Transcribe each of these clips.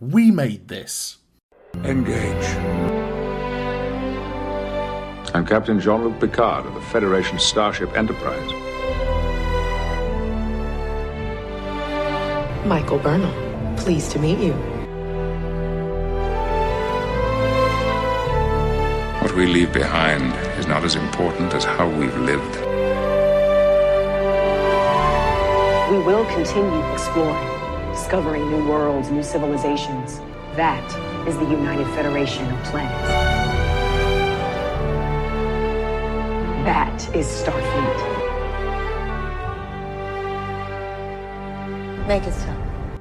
We made this. Engage. I'm Captain Jean-Luc Picard of the Federation Starship Enterprise. Michael Burnham, pleased to meet you. What we leave behind is not as important as how we've lived. We will continue exploring, discovering new worlds, new civilizations. That is the United Federation of Planets. That is Starfleet. Make it so.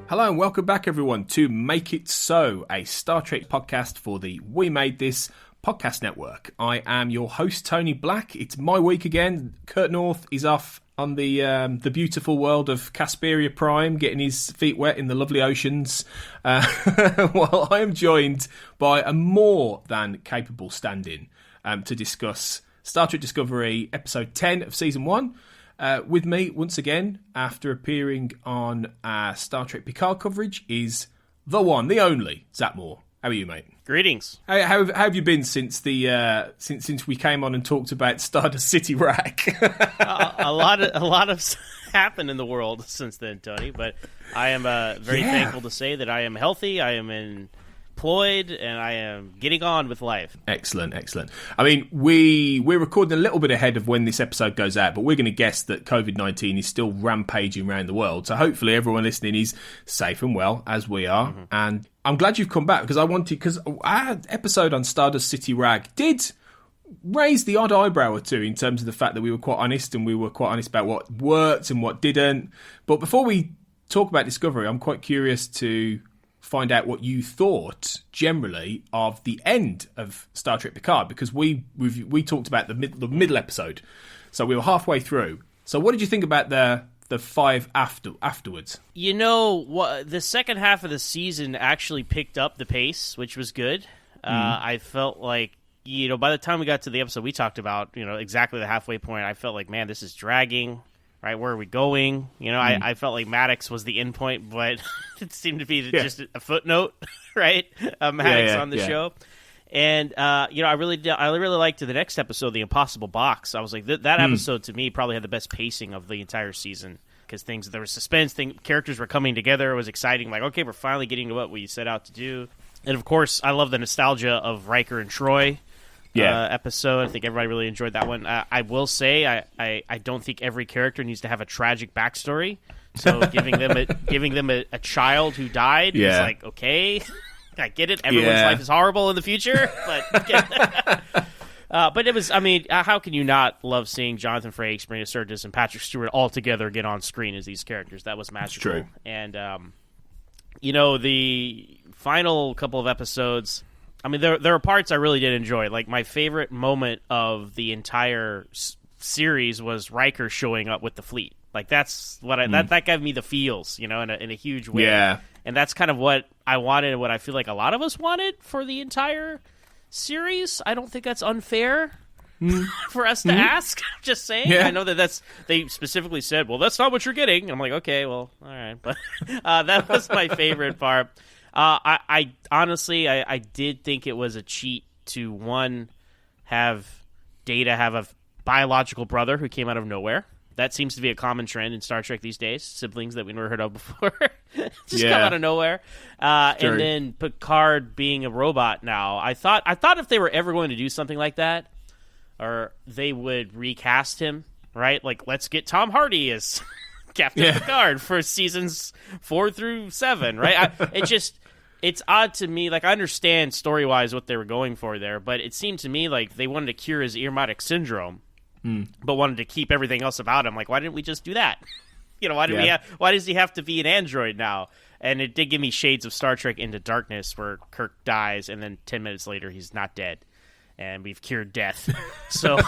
Hello and welcome back everyone to Make It So, a Star Trek podcast for the We Made This podcast network. I am your host Tony Black. It's my week again. Kurt North is off on the beautiful world of Casperia Prime, getting his feet wet in the lovely oceans. While I am joined by a more than capable stand-in to discuss Star Trek Discovery episode 10 of season 1. With me, once again, after appearing on Star Trek Picard coverage, is the one, the only, Zach Moore. How are you, mate? Greetings. How have you been since since we came on and talked about Stardust City Rack? a lot of happened in the world since then, Tony. But I am very thankful to say that I am healthy. I am employed, and I am getting on with life. Excellent. I mean, we're recording a little bit ahead of when this episode goes out, but we're going to guess that COVID-19 is still rampaging around the world. So hopefully everyone listening is safe and well, as we are. Mm-hmm. And I'm glad you've come back, because our episode on Stardust City Rag did raise the odd eyebrow or two in terms of the fact that we were quite honest, and we were quite honest about what worked and what didn't. But before we talk about Discovery, I'm quite curious to find out what you thought generally of the end of Star Trek Picard, because we talked about the middle episode, so we were halfway through. So what did you think about the five afterwards? You know what, the second half of the season actually picked up the pace, which was good. I felt like, by the time we got to the episode we talked about, exactly the halfway point, I felt like, man, this is dragging. Right, where are we going? I felt like Maddox was the end point, but it seemed to be just a footnote, right? Maddox on the show. And, I really liked the next episode, The Impossible Box. I was like, that episode to me probably had the best pacing of the entire season, because there was suspense, characters were coming together, it was exciting, like, okay, we're finally getting to what we set out to do. And, of course, I love the nostalgia of Riker and Troy. Episode. I think everybody really enjoyed that one. I will say I don't think every character needs to have a tragic backstory. So giving them a child who died is like, okay, I get it. Everyone's life is horrible in the future, but it was. I mean, how can you not love seeing Jonathan Frakes, Marina Sirtis, and Patrick Stewart all together get on screen as these characters? That was magical. True. And the final couple of episodes, I mean, there are parts I really did enjoy. Like, my favorite moment of the entire series was Riker showing up with the fleet. Like, that's what that gave me the feels, in a huge way. Yeah. And that's kind of what I wanted, and what I feel like a lot of us wanted for the entire series. I don't think that's unfair for us to ask. Just saying. Yeah. I know they specifically said, well, that's not what you're getting. And I'm like, okay, well, all right. But that was my favorite part. I honestly, I did think it was a cheat to, have Data have a biological brother who came out of nowhere. That seems to be a common trend in Star Trek these days. Siblings that we never heard of before just come out of nowhere. And then Picard being a robot now. I thought if they were ever going to do something like that, or they would recast him, right? Like, let's get Tom Hardy as Captain Picard for seasons 4 through 7, right? It's odd to me. Like, I understand story-wise what they were going for there, but it seemed to me like they wanted to cure his Ironic syndrome, but wanted to keep everything else about him. Like, why didn't we just do that? Why does he have to be an android now? And it did give me shades of Star Trek Into Darkness, where Kirk dies, and then 10 minutes later he's not dead, and we've cured death. So,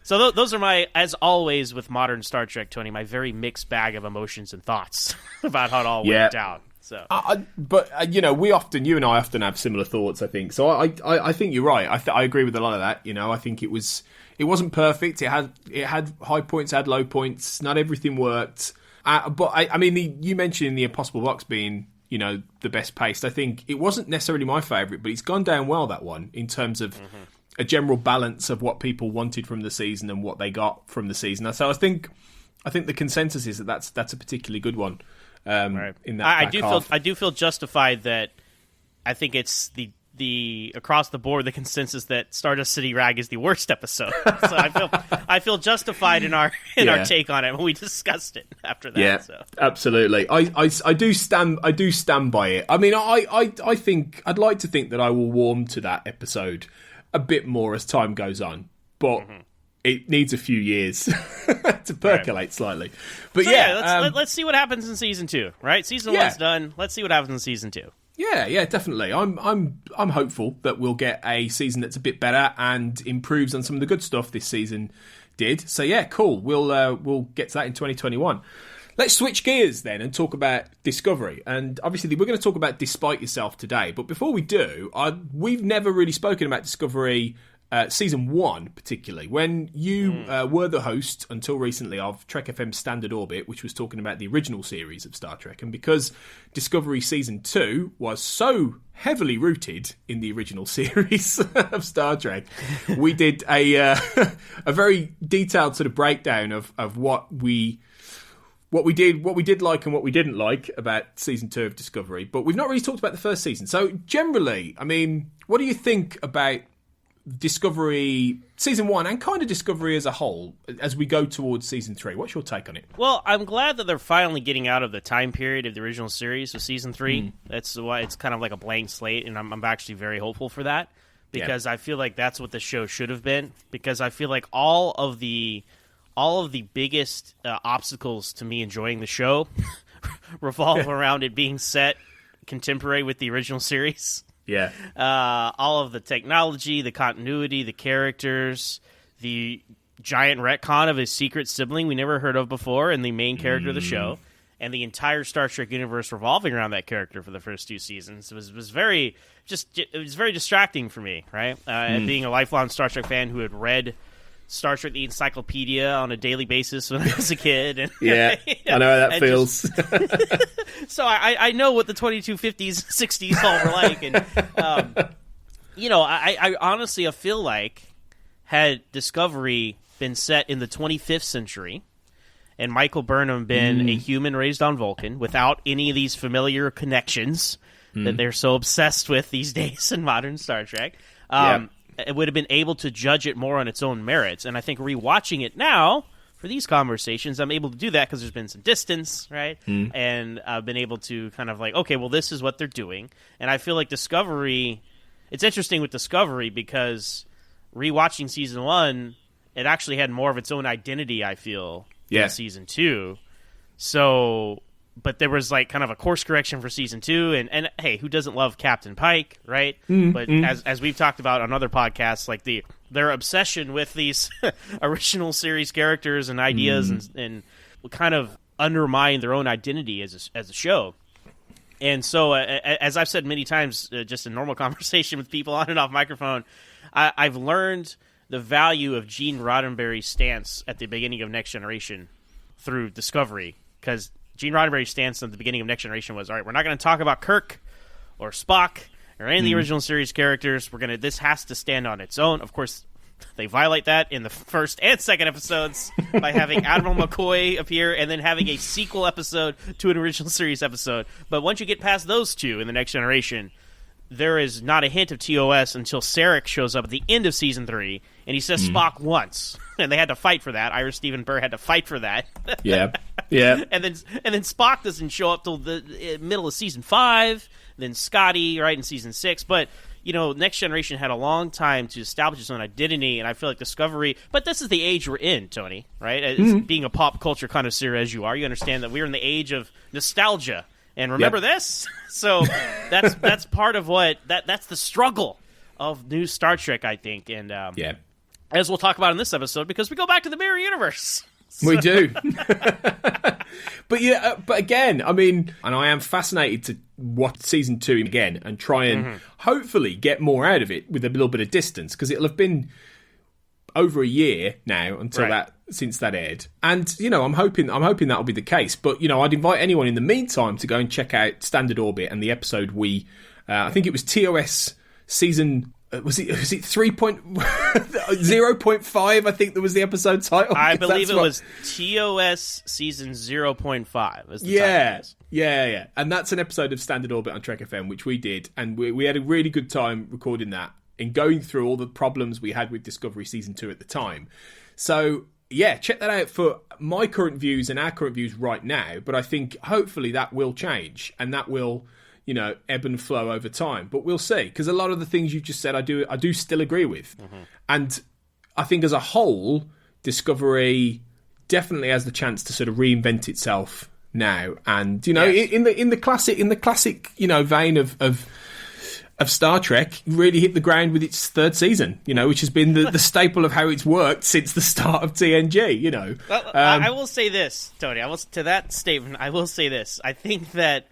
those are my, as always with modern Star Trek, Tony, my very mixed bag of emotions and thoughts about how it all went down. So, but you and I often have similar thoughts, I think. So I think you're right. I agree with a lot of that. I think it wasn't perfect. It had high points, had low points. Not everything worked. But I mean, you mentioned the Impossible Box being the best paced. I think it wasn't necessarily my favourite, but it's gone down well, that one, in terms of a general balance of what people wanted from the season and what they got from the season. So I think the consensus is that that's a particularly good one. Right. In that I do feel justified that I think it's the across the board the consensus that Stardust City Rag is the worst episode. So I feel justified in our take on it when we discussed it after that. Yeah, so. Absolutely. I do stand by it. I mean, I think I'd like to think that I will warm to that episode a bit more as time goes on, but it needs a few years to percolate slightly. But so let's see what happens in season 2. Right, season 1's done. Let's see what happens in season 2. Yeah, definitely. I'm hopeful that we'll get a season that's a bit better and improves on some of the good stuff this season did. So yeah, cool. We'll get to that in 2021. Let's switch gears then and talk about Discovery. And obviously we're going to talk about Despite Yourself today. But before we do, we've never really spoken about Discovery season 1 particularly. When you were the host until recently of Trek FM Standard Orbit, which was talking about the original series of Star Trek, and because Discovery season 2 was so heavily rooted in the original series of Star Trek, we did a very detailed sort of breakdown of what we did like and what we didn't like about season 2 of Discovery. But we've not really talked about the first season. So generally, I mean, what do you think about Discovery season 1 and kind of Discovery as a whole as we go towards season 3? What's your take on it? Well, I'm glad that they're finally getting out of the time period of the original series with season 3. That's why it's kind of like a blank slate, and I'm actually very hopeful for that, because I feel like that's what the show should have been, because I feel like all of the biggest obstacles to me enjoying the show revolve around it being set contemporary with the original series. Yeah. All of the technology, the continuity, the characters, the giant retcon of his secret sibling we never heard of before, and the main character of the show, and the entire Star Trek universe revolving around that character for the first 2 seasons was very distracting for me, right? Being a lifelong Star Trek fan who had read Star Trek the Encyclopedia on a daily basis when I was a kid. And, yeah, I know how that feels. So I know what the 2250s, 60s all were like. And, I honestly feel like had Discovery been set in the 25th century and Michael Burnham been a human raised on Vulcan without any of these familiar connections that they're so obsessed with these days in modern Star Trek, it would have been able to judge it more on its own merits. And I think rewatching it now for these conversations, I'm able to do that because there's been some distance, right? And I've been able to kind of like, okay, well, this is what they're doing. And I feel like Discovery, it's interesting with Discovery because rewatching season 1, it actually had more of its own identity, I feel, in season 2. So, but there was like kind of a course correction for season 2, and hey, who doesn't love Captain Pike, right? But as we've talked about on other podcasts, like their obsession with these original series characters and ideas and kind of undermine their own identity as a show. And so, as I've said many times, just in normal conversation with people on and off microphone, I've learned the value of Gene Roddenberry's stance at the beginning of Next Generation through Discovery, because Gene Roddenberry's stance at the beginning of Next Generation was, all right, we're not going to talk about Kirk or Spock or any of the original series characters. This has to stand on its own. Of course, they violate that in the first and second episodes by having Admiral McCoy appear and then having a sequel episode to an original series episode. But once you get past those two in the Next Generation, there is not a hint of TOS until Sarek shows up at the end of season 3, and he says Spock once, and they had to fight for that. Ira Stephen Burr had to fight for that. Yeah. And then Spock doesn't show up till the middle of season 5. Then Scotty, right, in season 6. But Next Generation had a long time to establish its own identity, and I feel like Discovery. But this is the age we're in, Tony. Right? As being a pop culture connoisseur as you are, you understand that we're in the age of nostalgia. And remember this? So that's part of that's the struggle of new Star Trek, I think. And as we'll talk about in this episode, because we go back to the mirror universe. We do. But again, I mean, and I am fascinated to watch season 2 again and try and hopefully get more out of it with a little bit of distance, because it'll have been over a year now until since that aired, and I'm hoping that'll be the case. But I'd invite anyone in the meantime to go and check out Standard Orbit and the episode I think it was TOS season. Was it 0.5? I think that was the episode title. I believe it was TOS season 0.5. Yeah. And that's an episode of Standard Orbit on Trek FM, which we did, and we had a really good time recording that and going through all the problems we had with Discovery season 2 at the time. So yeah, check that out for my current views and our current views right now. But I think hopefully that will change and that will, ebb and flow over time. But we'll see, because a lot of the things you just said, I do still agree with. Mm-hmm. And I think as a whole, Discovery definitely has the chance to sort of reinvent itself now. And in the classic vein of Star Trek, really hit the ground with its third season, which has been the staple of how it's worked since the start of TNG. Well, I will say this, Tony. To that statement, I will say this. I think that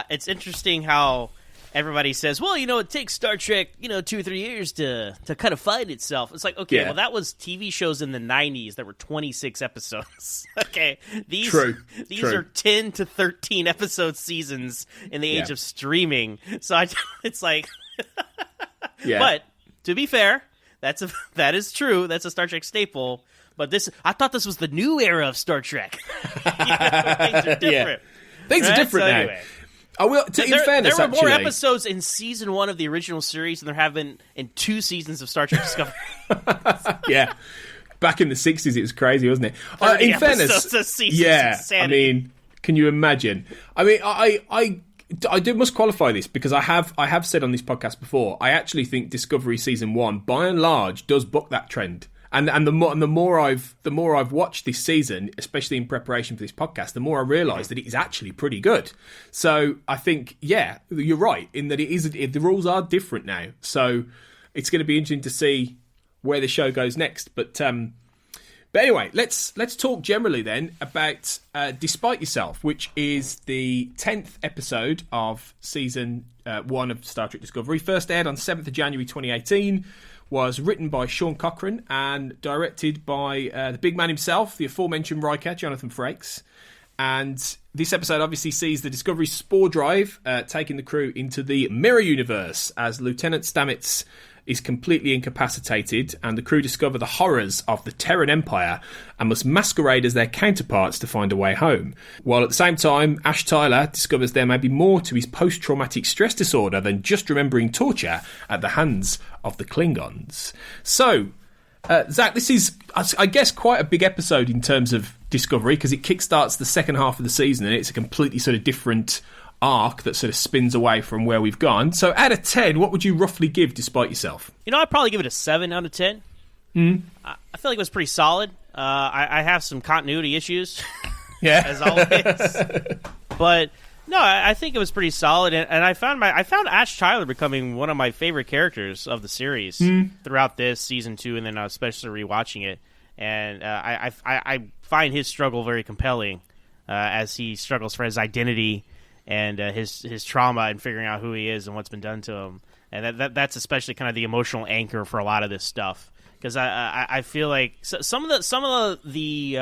it's interesting how everybody says, well, it takes Star Trek, 2 or 3 years to kind of find itself. It's like, okay, well, that was TV shows in the 90s that were 26 episodes. Okay, these are 10 to 13 episode seasons in the age of streaming. So it's like, But to be fair, that is true. That's a Star Trek staple. But I thought this was the new era of Star Trek. Things are different. Things are different now. Anyway. I will. In fairness, there were more episodes in season 1 of the original series than there have been in 2 seasons of Star Trek Discovery. Yeah, back in the 60s, it was crazy, wasn't it? In fairness, insanity. I mean, can you imagine? I mean, I must qualify this because I have said on this podcast before. I actually think Discovery season 1, by and large, does buck that trend. And the more I've watched this season, especially in preparation for this podcast, the more I realise that it is actually pretty good. So I think, you're right in that the rules are different now. So it's going to be interesting to see where the show goes next. But anyway, let's talk generally then about Despite Yourself, which is the 10th episode of season 1 of Star Trek Discovery. First aired on 7th of January 2018. Was written by Sean Cochran and directed by the big man himself, the aforementioned Riker, Jonathan Frakes. And this episode obviously sees the Discovery spore drive taking the crew into the Mirror Universe as Lieutenant Stamets is completely incapacitated, and the crew discover the horrors of the Terran Empire and must masquerade as their counterparts to find a way home. While at the same time, Ash Tyler discovers there may be more to his post-traumatic stress disorder than just remembering torture at the hands of the Klingons. So, Zach, this is, I guess, quite a big episode in terms of Discovery, because it kickstarts the second half of the season, and it's a completely sort of different arc that sort of spins away from where we've gone. So out of 10, what would you roughly give Despite Yourself? I'd probably give it a 7 out of 10. I feel like it was pretty solid. I have some continuity issues, as always. But no, I think it was pretty solid, and I found Ash Tyler becoming one of my favorite characters of the series throughout this season 2, and then especially rewatching it. And I find his struggle very compelling as he struggles for his identity and his trauma and figuring out who he is and what's been done to him. And that's especially kind of the emotional anchor for a lot of this stuff, because I feel like some of the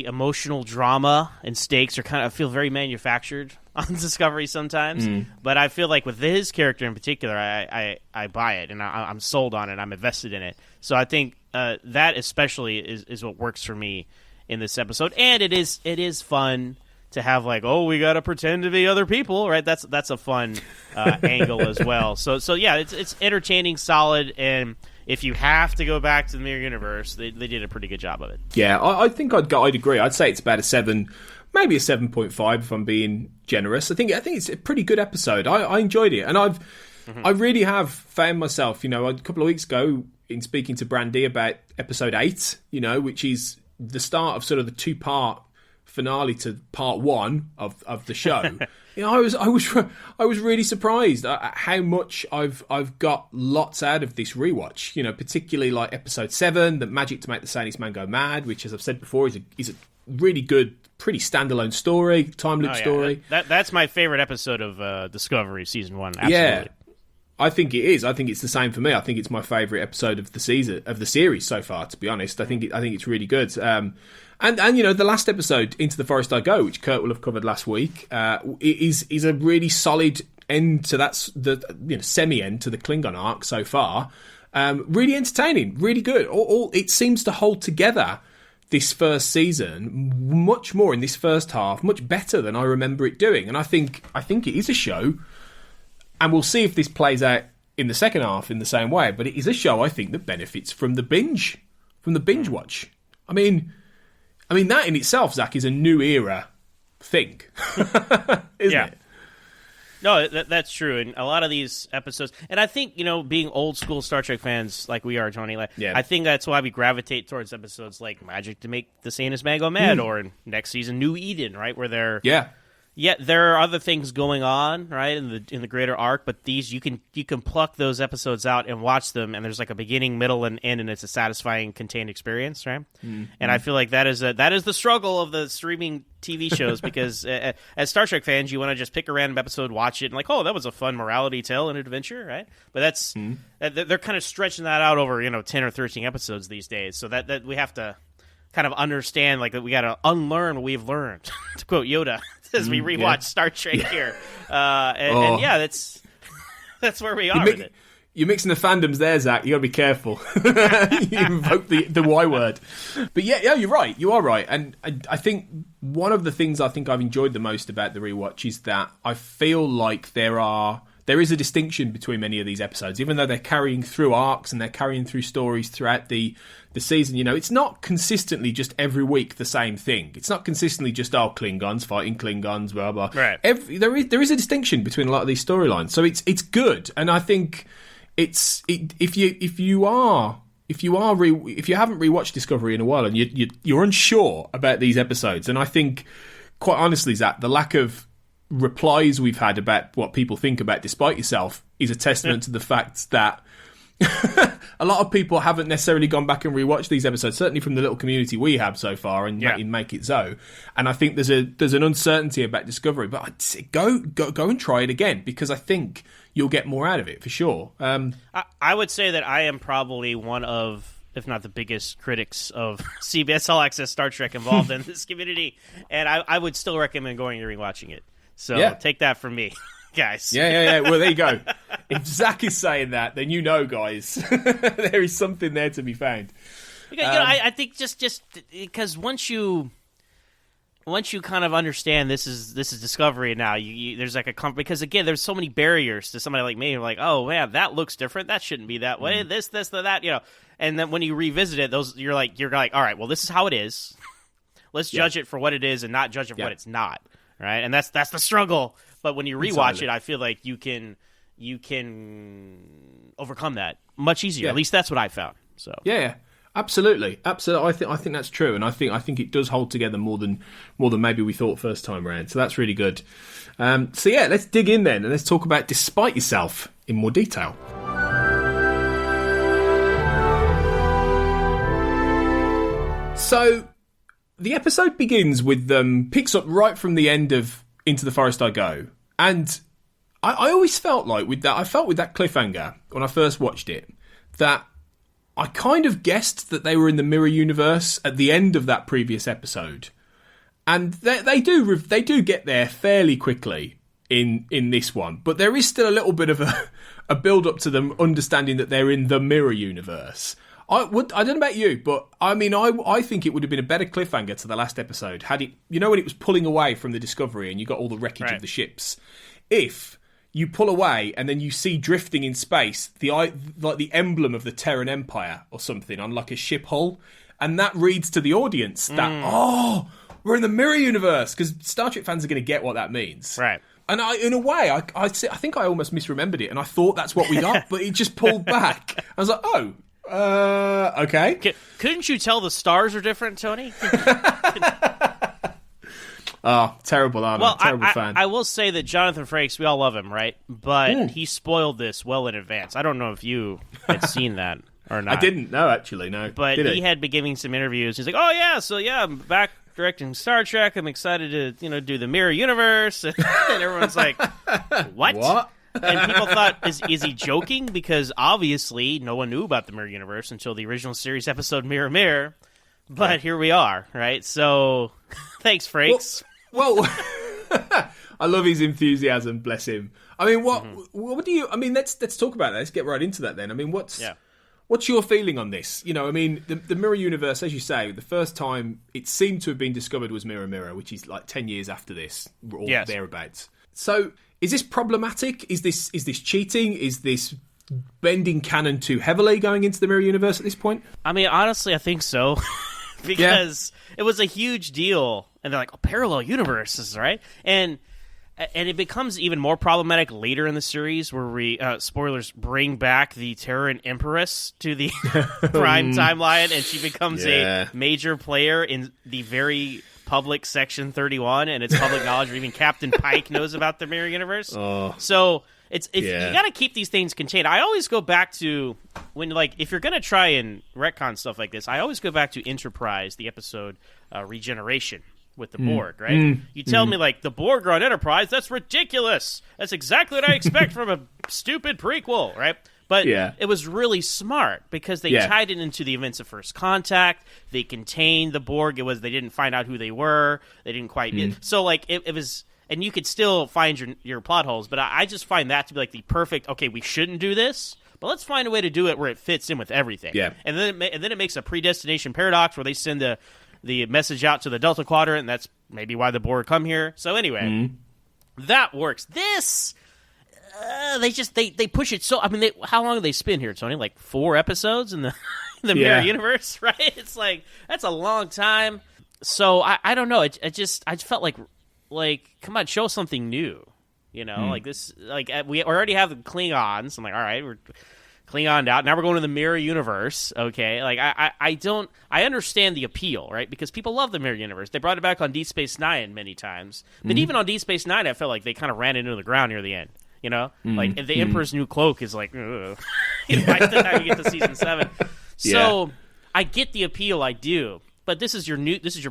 emotional drama and stakes are feel very manufactured on Discovery sometimes. But I feel like with his character in particular, I buy it and I'm sold on it. I'm invested in it. So I think that especially is what works for me in this episode. And it is fun to have we got to pretend to be other people, right? That's a fun angle as well. So yeah, it's entertaining, solid, and if you have to go back to the Mirror Universe, they did a pretty good job of it. Yeah, I think I'd agree. I'd say it's about a 7, maybe a 7.5 if I'm being generous. I think it's a pretty good episode. I enjoyed it, and I really have found myself, a couple of weeks ago in speaking to Brandy about episode 8, which is the start of sort of the 2-part finale to part 1 of the show. I was really surprised at how much I've got lots out of this rewatch. Particularly like episode 7, the magic to make the Sanus man go mad, which, as I've said before, is a really good, pretty standalone story, time loop story. That's my favorite episode of Discovery season 1. Absolutely. Yeah. I think it is. I think it's the same for me. I think it's my favourite episode of the series so far. To be honest, I think it's really good. And the last episode, Into the Forest I Go, which Kurt will have covered last week, is a really solid end to semi-end to the Klingon arc so far. Really entertaining, really good. It seems to hold together this first season much more in this first half, much better than I remember it doing. And I think it is a show, and we'll see if this plays out in the second half in the same way. But it is a show I think that benefits from the binge watch. I mean that in itself, Zach, is a new era thing, isn't it? No, that's true. And a lot of these episodes, and I think, being old school Star Trek fans like we are, Tony, I think that's why we gravitate towards episodes like Magic to Make the Sanus Man Go Mad, or in next season, New Eden, right? Where they're... Yeah, there are other things going on, right, in the greater arc, but these you can pluck those episodes out and watch them, and there's like a beginning, middle, and end, and it's a satisfying, contained experience, right? Mm-hmm. And I feel like that is the struggle of the streaming TV shows, because as Star Trek fans, you want to just pick a random episode, watch it, and like, oh, that was a fun morality tale and adventure, right? But that's they're kind of stretching that out over 10 or 13 episodes these days, so that we have to kind of understand, like, that we got to unlearn what we've learned, to quote Yoda, as we rewatch Star Trek here. And that's where we are with it. You're mixing the fandoms there, Zach. You got to be careful. You invoke the Y word. But yeah, you're right. You are right. And I think one of the things I think I've enjoyed the most about the rewatch is that I feel like there is a distinction between many of these episodes, even though they're carrying through arcs and they're carrying through stories throughout the season. It's not consistently just every week the same thing. It's not consistently just Klingons fighting Klingons, blah blah. Right. There is a distinction between a lot of these storylines, so it's good. And I think if you haven't rewatched Discovery in a while and you're unsure about these episodes, and I think quite honestly, Zach, the lack of replies we've had about what people think about Despite Yourself is a testament to the fact that a lot of people haven't necessarily gone back and rewatched these episodes, certainly from the little community we have so far in Make It So. And I think there's an uncertainty about Discovery, but I'd say go and try it again, because I think you'll get more out of it for sure. I would say that I am probably one of, if not the biggest critics of CBS All Access Star Trek involved in this community, and I would still recommend going and rewatching it. So take that from me, guys. Yeah. Well, there you go. If Zach is saying that, then guys, there is something there to be found. Because, I think just because once you kind of understand this is Discovery now, there's like because again, there's so many barriers to somebody like me who are like, oh man, that looks different. That shouldn't be that way. This, that, And then when you revisit it, you're like, all right, well, this is how it is. Let's judge it for what it is and not judge it for what it's not. Right, and that's the struggle. But when you rewatch it, I feel like you can overcome that much easier. At least that's what I found. So yeah, absolutely. I think that's true, and I think it does hold together more than maybe we thought first time around. So that's really good. So yeah, let's dig in then and let's talk about Despite Yourself in more detail. So the episode begins with picks up right from the end of Into the Forest I Go, and I always felt like with that cliffhanger when I first watched it, that I kind of guessed that they were in the mirror universe at the end of that previous episode, and they do get there fairly quickly in this one, but there is still a little bit of a build up to them understanding that they're in the mirror universe. I don't know about you, but I mean, I think it would have been a better cliffhanger to the last episode had it, when it was pulling away from the Discovery and you got all the wreckage of the ships. If you pull away and then you see drifting in space the emblem of the Terran Empire or something on like a ship hull, and that reads to the audience that we're in the mirror universe, because Star Trek fans are going to get what that means, right? And in a way, I think I almost misremembered it, and I thought that's what we got, but it just pulled back. I was like, oh. Okay. Couldn't you tell the stars are different, Tony? Oh, terrible, Arnold. Well, terrible fan. I will say that Jonathan Frakes, we all love him, right? But he spoiled this well in advance. I don't know if you had seen that or not. I didn't know, actually, no. But he had been giving some interviews. He's like, oh, yeah, so yeah, I'm back directing Star Trek. I'm excited to, do the mirror universe. And everyone's like, what? And people thought, is he joking? Because obviously no one knew about the Mirror Universe until the original series episode Mirror Mirror. But here we are, right? So, thanks, Frakes. Well, I love his enthusiasm, bless him. I mean, what do you... I mean, let's talk about that. Let's get right into that then. I mean, what's your feeling on this? You know, I mean, the Mirror Universe, as you say, the first time it seemed to have been discovered was Mirror Mirror, which is like 10 years after this, or thereabouts. So, is this problematic? Is this cheating? Is this bending canon too heavily going into the Mirror Universe at this point? I mean, honestly, I think so. Because it was a huge deal. And they're like, parallel universes, right? And it becomes even more problematic later in the series where we, spoilers, bring back the Terran Empress to the prime timeline, and she becomes a major player in the very public Section 31, and it's public knowledge, or even Captain Pike knows about the Mirror Universe. So it's you got to keep these things contained. I always go back to when, like, if you're going to try and retcon stuff like this, I always go back to Enterprise, the episode Regeneration with the Borg, right? You tell me, like, the Borg are on Enterprise, that's ridiculous. That's exactly what I expect from a stupid prequel, right? But it was really smart because they tied it into the events of First Contact. They contained the Borg. They didn't find out who they were. They didn't quite so, like, it was... And you could still find your plot holes, but I just find that to be like the perfect, okay, we shouldn't do this, but let's find a way to do it where it fits in with everything. Yeah. And then it makes a predestination paradox where they send the message out to the Delta Quadrant, and that's maybe why the Borg come here. So anyway, that works. This, they push it so, I mean, how long do they spin here, Tony? Like 4 episodes in the Mirror Universe, right? It's like, that's a long time. So I don't know. I just felt like, come on, show something new, you know, like this, like we already have the Klingons. I'm like, all right, we're Klingoned out. Now we're going to the Mirror Universe. Okay. Like I understand the appeal, right? Because people love the Mirror Universe. They brought it back on Deep Space Nine many times, but even on Deep Space Nine, I felt like they kind of ran it into the ground near the end, you know, like the Emperor's New Cloak is like, ugh. You know, by the time you get to season 7. So I get the appeal. I do. But this is your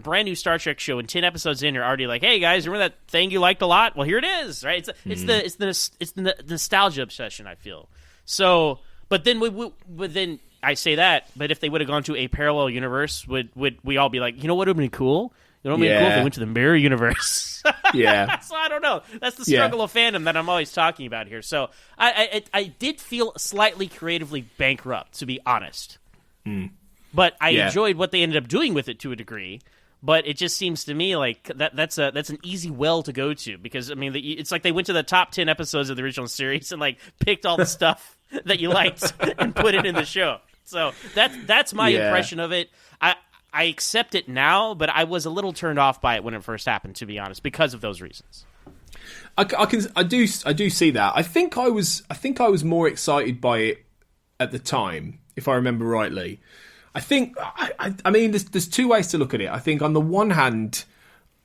brand new Star Trek show, and 10 episodes in, you're already like, "Hey guys, remember that thing you liked a lot? Well, here it is, right? It's the nostalgia obsession, I feel. So, but then I say that, but if they would have gone to a parallel universe, would we all be like, you know what would have been cool? You know what would have been cool if they went to the Mirror Universe? So I don't know. That's the struggle of fandom that I'm always talking about here. So I did feel slightly creatively bankrupt, to be honest. But I enjoyed what they ended up doing with it to a degree. But it just seems to me like that's an easy well to go to, because I mean it's like they went to the top 10 episodes of the original series and like picked all the stuff that you liked and put it in the show. So that's my impression of it. I accept it now, but I was a little turned off by it when it first happened, to be honest, because of those reasons. I do see that. I think I was more excited by it at the time, if I remember rightly. I think, I mean, there's 2 ways to look at it. I think on the one hand,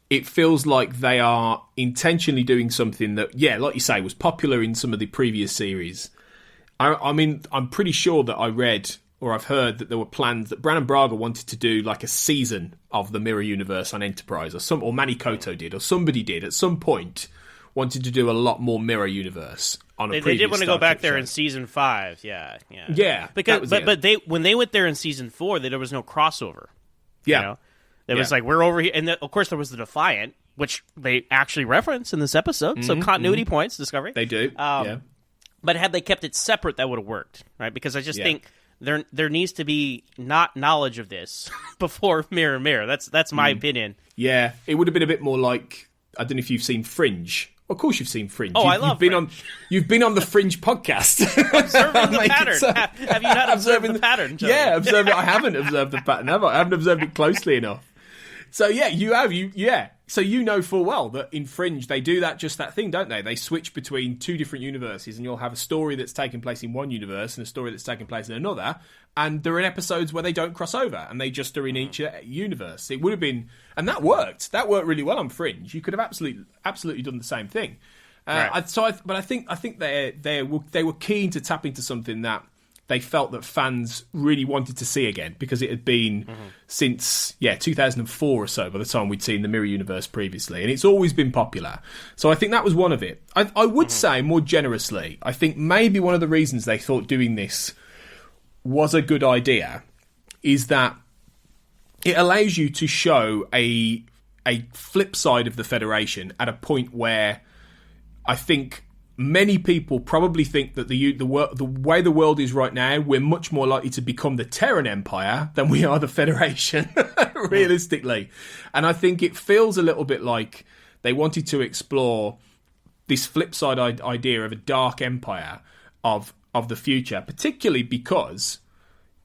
it feels like they are intentionally doing something that, like you say, was popular in some of the previous series. I mean, I'm pretty sure that I read or I've heard that there were plans that Brannon Braga wanted to do like a season of the Mirror Universe on Enterprise, or Manny Koto did, or somebody did at some point, wanted to do a lot more Mirror Universe. They did want to go back there in season 5, yeah. Because when they went there in season 4, there was no crossover. Yeah, you know? There was like, we're over here, and of course there was the Defiant, which they actually reference in this episode. So continuity points, Discovery. They do. But had they kept it separate, that would have worked, right? Because I just think there needs to be not knowledge of this before Mirror Mirror. That's my opinion. Yeah, it would have been a bit more like, I don't know if you've seen Fringe. Of course you've seen Fringe. I love Fringe. You've been on the Fringe podcast. Observing the pattern. Have you not observed the pattern, Joe? Yeah, I haven't observed the pattern, have I? I haven't observed it closely enough. So, you have. So you know full well that in Fringe, they do that thing, don't they? They switch between 2 different universes, and you'll have a story that's taking place in one universe and a story that's taking place in another. And there are episodes where they don't cross over, and they just are in each universe. It would have been, and that worked. That worked really well on Fringe. You could have absolutely done the same thing. Right. But I think they were keen to tap into something that they felt that fans really wanted to see again, because it had been since 2004 or so by the time we'd seen the Mirror Universe previously, and it's always been popular. So I think that was one of it. I would say, more generously, I think maybe one of the reasons they thought doing this was a good idea is that it allows you to show a flip side of the Federation at a point where I think many people probably think that the way the world is right now, we're much more likely to become the Terran Empire than we are the Federation, realistically. And I think it feels a little bit like they wanted to explore this flip side idea of a dark empire of the future, particularly because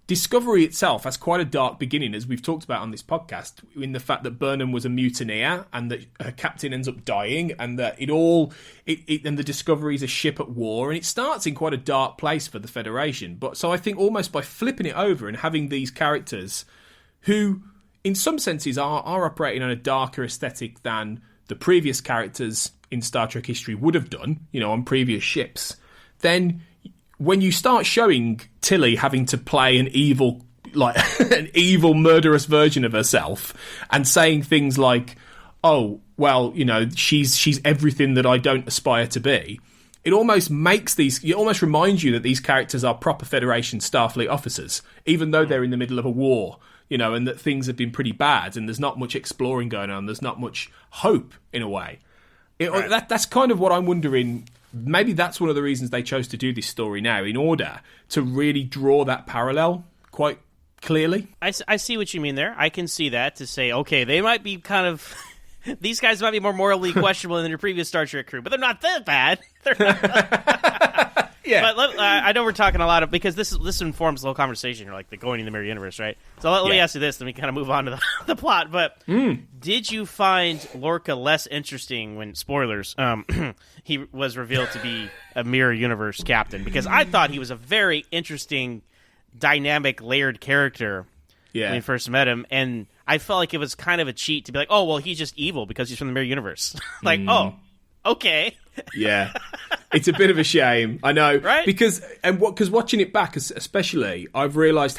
Discovery itself has quite a dark beginning, as we've talked about on this podcast, in the fact that Burnham was a mutineer and that her captain ends up dying, and that and the Discovery is a ship at war, and it starts in quite a dark place for the Federation. But so I think almost by flipping it over and having these characters who, in some senses, are operating on a darker aesthetic than the previous characters in Star Trek history would have done, on previous ships, then when you start showing Tilly having to play an evil murderous version of herself and saying things like, oh, well, she's everything that I don't aspire to be, it almost reminds you that these characters are proper Federation Starfleet officers, even though they're in the middle of a war, and that things have been pretty bad and there's not much exploring going on. There's not much hope, in a way. That's kind of what I'm wondering. Maybe that's one of the reasons they chose to do this story now, in order to really draw that parallel quite clearly. I see what you mean there. I can see that, to say, okay, they might be kind of... these guys might be more morally questionable than your previous Star Trek crew, but they're not that bad. They're not... Yeah. But I know we're talking a lot of... Because this informs the whole conversation. You're like, the going in the Mirror Universe, right? So let me ask you this, then we kind of move on to the plot. But did you find Lorca less interesting when... Spoilers. He was revealed to be a Mirror Universe captain? Because I thought he was a very interesting, dynamic, layered character when we first met him. And I felt like it was kind of a cheat to be like, oh, well, he's just evil because he's from the Mirror Universe. Oh, okay. Yeah. It's a bit of a shame, I know, right? Because watching it back, especially, I've realised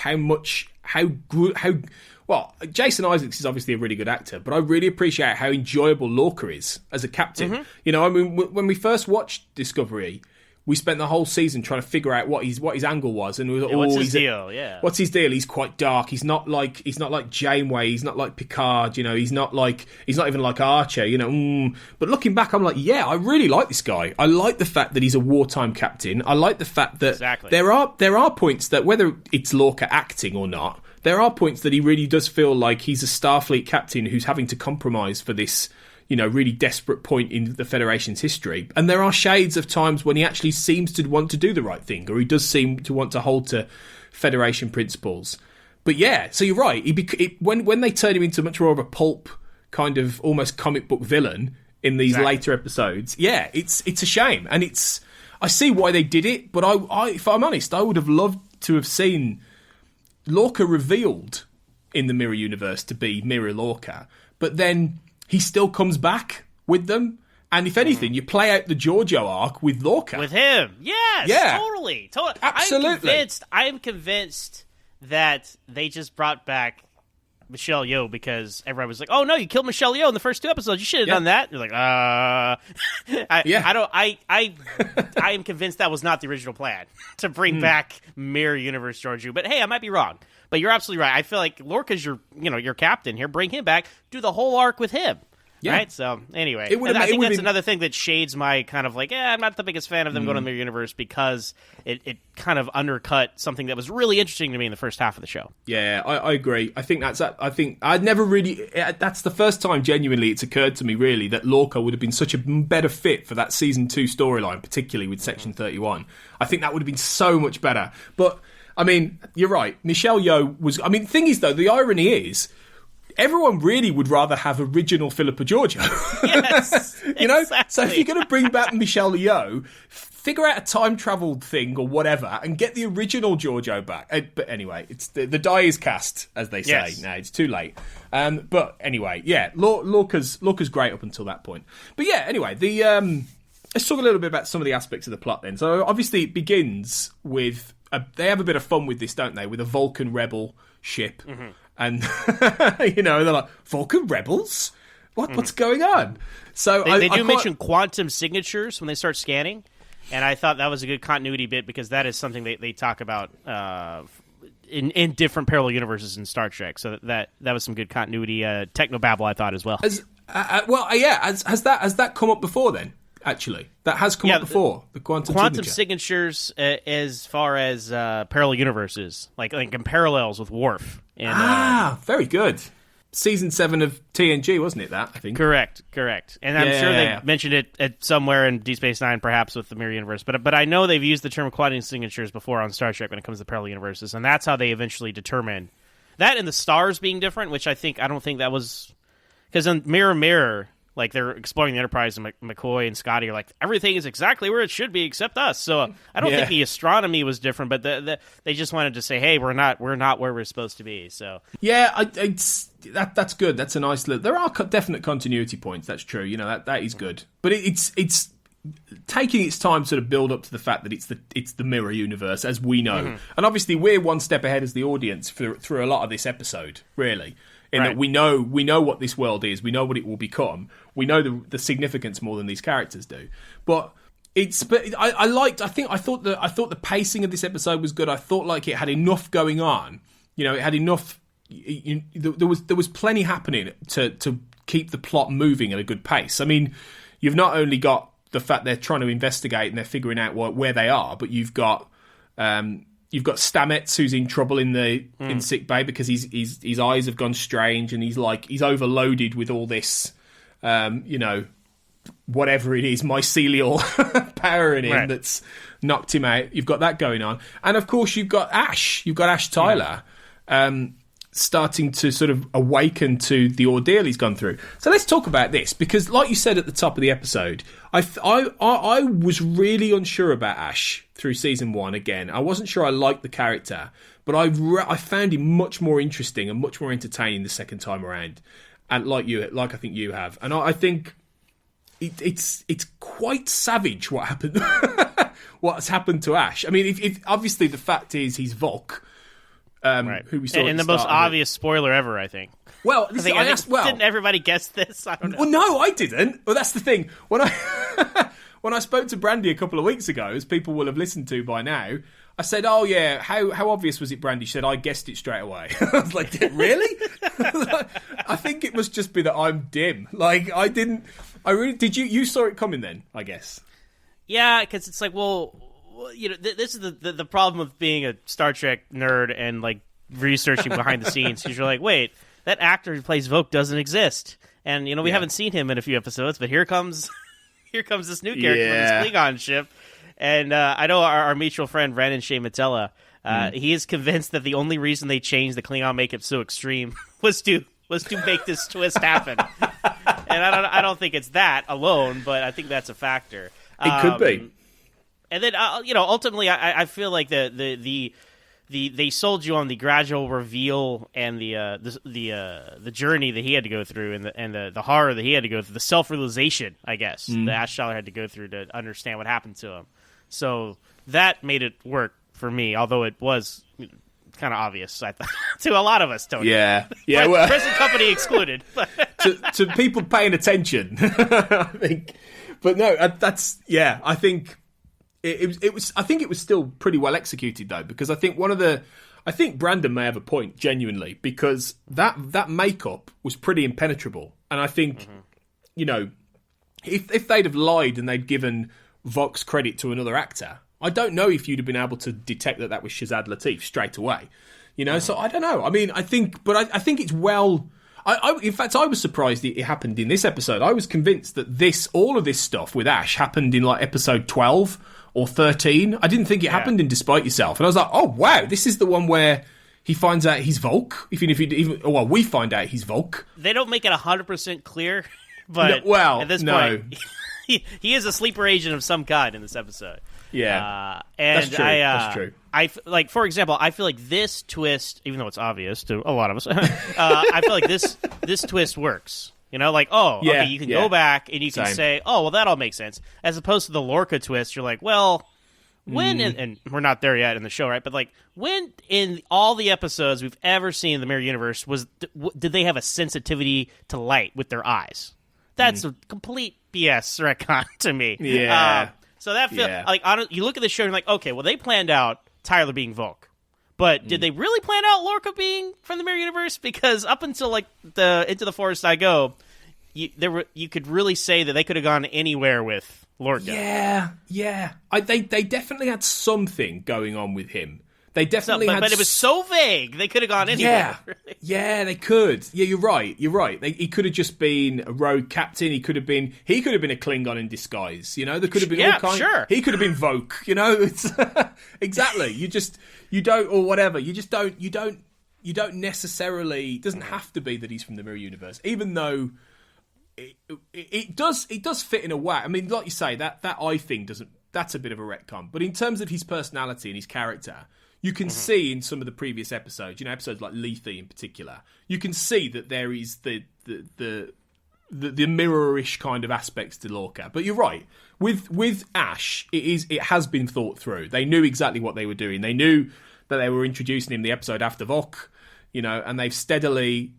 well, Jason Isaacs is obviously a really good actor, but I really appreciate how enjoyable Lorca is as a captain. When we first watched Discovery, we spent the whole season trying to figure out what his angle was, and we were what's his deal? What's his deal? He's quite dark. He's not like Janeway. He's not like Picard. He's not even like Archer. But looking back, I'm like, yeah, I really like this guy. I like the fact that he's a wartime captain. I like the fact that there are points that, whether it's Lorca acting or not, there are points that he really does feel like he's a Starfleet captain who's having to compromise for this, really desperate point in the Federation's history. And there are shades of times when he actually seems to want to do the right thing, or he does seem to want to hold to Federation principles. But yeah, so you're right. When they turn him into much more of a pulp, kind of almost comic book villain in these later episodes, it's a shame. And I see why they did it, but I, if I'm honest, I would have loved to have seen Lorca revealed in the Mirror Universe to be Mirror Lorca, but then he still comes back with them. And if anything, you play out the Giorgio arc with Lorca. With him. Yes, yeah. Totally. Absolutely. I'm convinced that they just brought back Michelle Yeoh because everyone was like, oh, no, you killed Michelle Yeoh in the first 2 episodes. You should have done that. You're like, I am convinced that was not the original plan, to bring back Mirror Universe Giorgio. But hey, I might be wrong. But you're absolutely right. I feel like Lorca's your captain here. Bring him back. Do the whole arc with him. Yeah. Right? So, anyway. I think that's another thing that shades my kind of like, I'm not the biggest fan of them going to the Mirror Universe, because it kind of undercut something that was really interesting to me in the first half of the show. Yeah, I agree. I think I'd never really... That's the first time, genuinely, it's occurred to me, really, that Lorca would have been such a better fit for that Season 2 storyline, particularly with Section 31. I think that would have been so much better. But... I mean, you're right. Michelle Yeoh was... I mean, the thing is, though, the irony is, everyone really would rather have original Philippa Giorgio. Yes, exactly. So if you're going to bring back Michelle Yeoh, figure out a time-travelled thing or whatever and get the original Giorgio back. But anyway, it's the die is cast, as they say. Yes. Now, it's too late. But anyway, yeah, Lorca's great up until that point. But yeah, anyway, let's talk a little bit about some of the aspects of the plot then. So obviously it begins with... they have a bit of fun with this, don't they? With a Vulcan rebel ship, and they're like, Vulcan rebels. What's going on? So they do mention quantum signatures when they start scanning, and I thought that was a good continuity bit because that is something they talk about in different parallel universes in Star Trek. So that was some good continuity technobabble, I thought, as well. Has that come up before then? Actually, that has come up before. The quantum signatures, as far as parallel universes, like in parallels with Worf. And, very good. Season 7 of TNG, wasn't it, that, I think? Correct. And I'm sure they mentioned it at somewhere in Deep Space Nine, perhaps with the Mirror Universe. But I know they've used the term quantum signatures before on Star Trek when it comes to parallel universes, and that's how they eventually determine that, and the stars being different, which I don't think that was... Because in Mirror, like, they're exploring the Enterprise, and McCoy and Scotty are like, everything is exactly where it should be except us. So I don't think the astronomy was different, but they just wanted to say, hey, we're not where we're supposed to be. So that's good. That's a nice little... There are definite continuity points. That's true. That is good. But it's taking its time to sort of build up to the fact that it's the mirror universe as we know, and obviously we're one step ahead as the audience through a lot of this episode, really. That we know what this world is, we know what it will become, we know the significance more than these characters do. But I thought the pacing of this episode was good. I thought like it had enough going on. It had enough. There was plenty happening to keep the plot moving at a good pace. I mean, you've not only got the fact they're trying to investigate and they're figuring out where they are, but you've got Stamets, who's in trouble in sick bay because his eyes have gone strange and he's overloaded with all this, whatever it is, mycelial power in him that's knocked him out. You've got that going on, and of course you've got Ash. You've got Ash Tyler. Starting to sort of awaken to the ordeal he's gone through. So let's talk about this, because like you said at the top of the episode, I was really unsure about Ash through season 1 again. I wasn't sure I liked the character, but I found him much more interesting and much more entertaining the second time around. And like I think you have. And I think it's quite savage what happened, what's happened to Ash. I mean, if obviously the fact is he's Vulc, who we saw and the most obvious spoiler ever, I think. Well, didn't everybody guess this? I don't know. Well, no, I didn't. Well, that's the thing. When I spoke to Brandy a couple of weeks ago, as people will have listened to by now, I said, "Oh yeah, how obvious was it, Brandy?" She said, "I guessed it straight away." I was like, "Really?" I think it must just be that I'm dim. Like did you saw it coming then? I guess. Yeah, because it's like, well. This is the problem with being a Star Trek nerd and like researching behind the scenes, because you're like, wait, that actor who plays Voq doesn't exist, and we haven't seen him in a few episodes, but here comes this new character from this Klingon ship, and I know our mutual friend Brandon Shea Matella, he is convinced that the only reason they changed the Klingon makeup so extreme was to make this twist happen, and I don't think it's that alone, but I think that's a factor. It could be. And then, ultimately, I feel like they sold you on the gradual reveal and the journey that he had to go through, and the horror that he had to go through, the self-realization, I guess, that Ash Tyler had to go through to understand what happened to him. So that made it work for me, although it was kind of obvious, I thought, to a lot of us, Tony. Yeah. Well, present company excluded. to people paying attention, I think. But no, I think. It was. I think it was still pretty well executed though, because I think I think Brandon may have a point genuinely, because that makeup was pretty impenetrable, and I think if they'd have lied and they'd given Vox credit to another actor, I don't know if you'd have been able to detect that was Shazad Latif straight away. So I don't know. I mean, I think it's well. In fact, I was surprised it happened in this episode. I was convinced that all of this stuff with Ash happened in like episode 12 or 13. I didn't think it happened in Despite Yourself. And I was like, oh, wow, this is the one where he finds out he's Voq. We find out he's Voq. They don't make it 100% clear, but at this point, he is a sleeper agent of some kind in this episode. Yeah, and that's true. For example, I feel like this twist, even though it's obvious to a lot of us, I feel like this twist works. You can go back and you can say, oh, well, that all makes sense. As opposed to the Lorca twist, you're like, well, When, and we're not there yet in the show, right? But like, when in all the episodes we've ever seen in the Mirror Universe did they have a sensitivity to light with their eyes? That's a complete BS retcon to me. Yeah. So that feels like you look at the show and you're like, okay, well they planned out Tyler being Volk, but did they really plan out Lorca being from the Mirror Universe? Because up until like the Into the Forest I Go, you could really say that they could have gone anywhere with Lorca. Yeah. They definitely had something going on with him. They definitely had... But it was so vague. They could have gone anywhere. Yeah, yeah, they could. Yeah, you're right. He could have just been a rogue captain. He could have been a Klingon in disguise. You know, there could have been all kinds... Sure. He could have been Voke. You know, it's exactly. You don't, or whatever. You don't necessarily... It doesn't have to be that he's from the Mirror Universe, even though... It does fit in a way. I mean, like you say, that eye thing doesn't. That's a bit of a retcon. But in terms of his personality and his character, you can see in some of the previous episodes, episodes like Lethe in particular, you can see that there is the mirror-ish kind of aspects to Lorca. But you're right. With Ash, it has been thought through. They knew exactly what they were doing. They knew that they were introducing him the episode after Vok, and they've steadily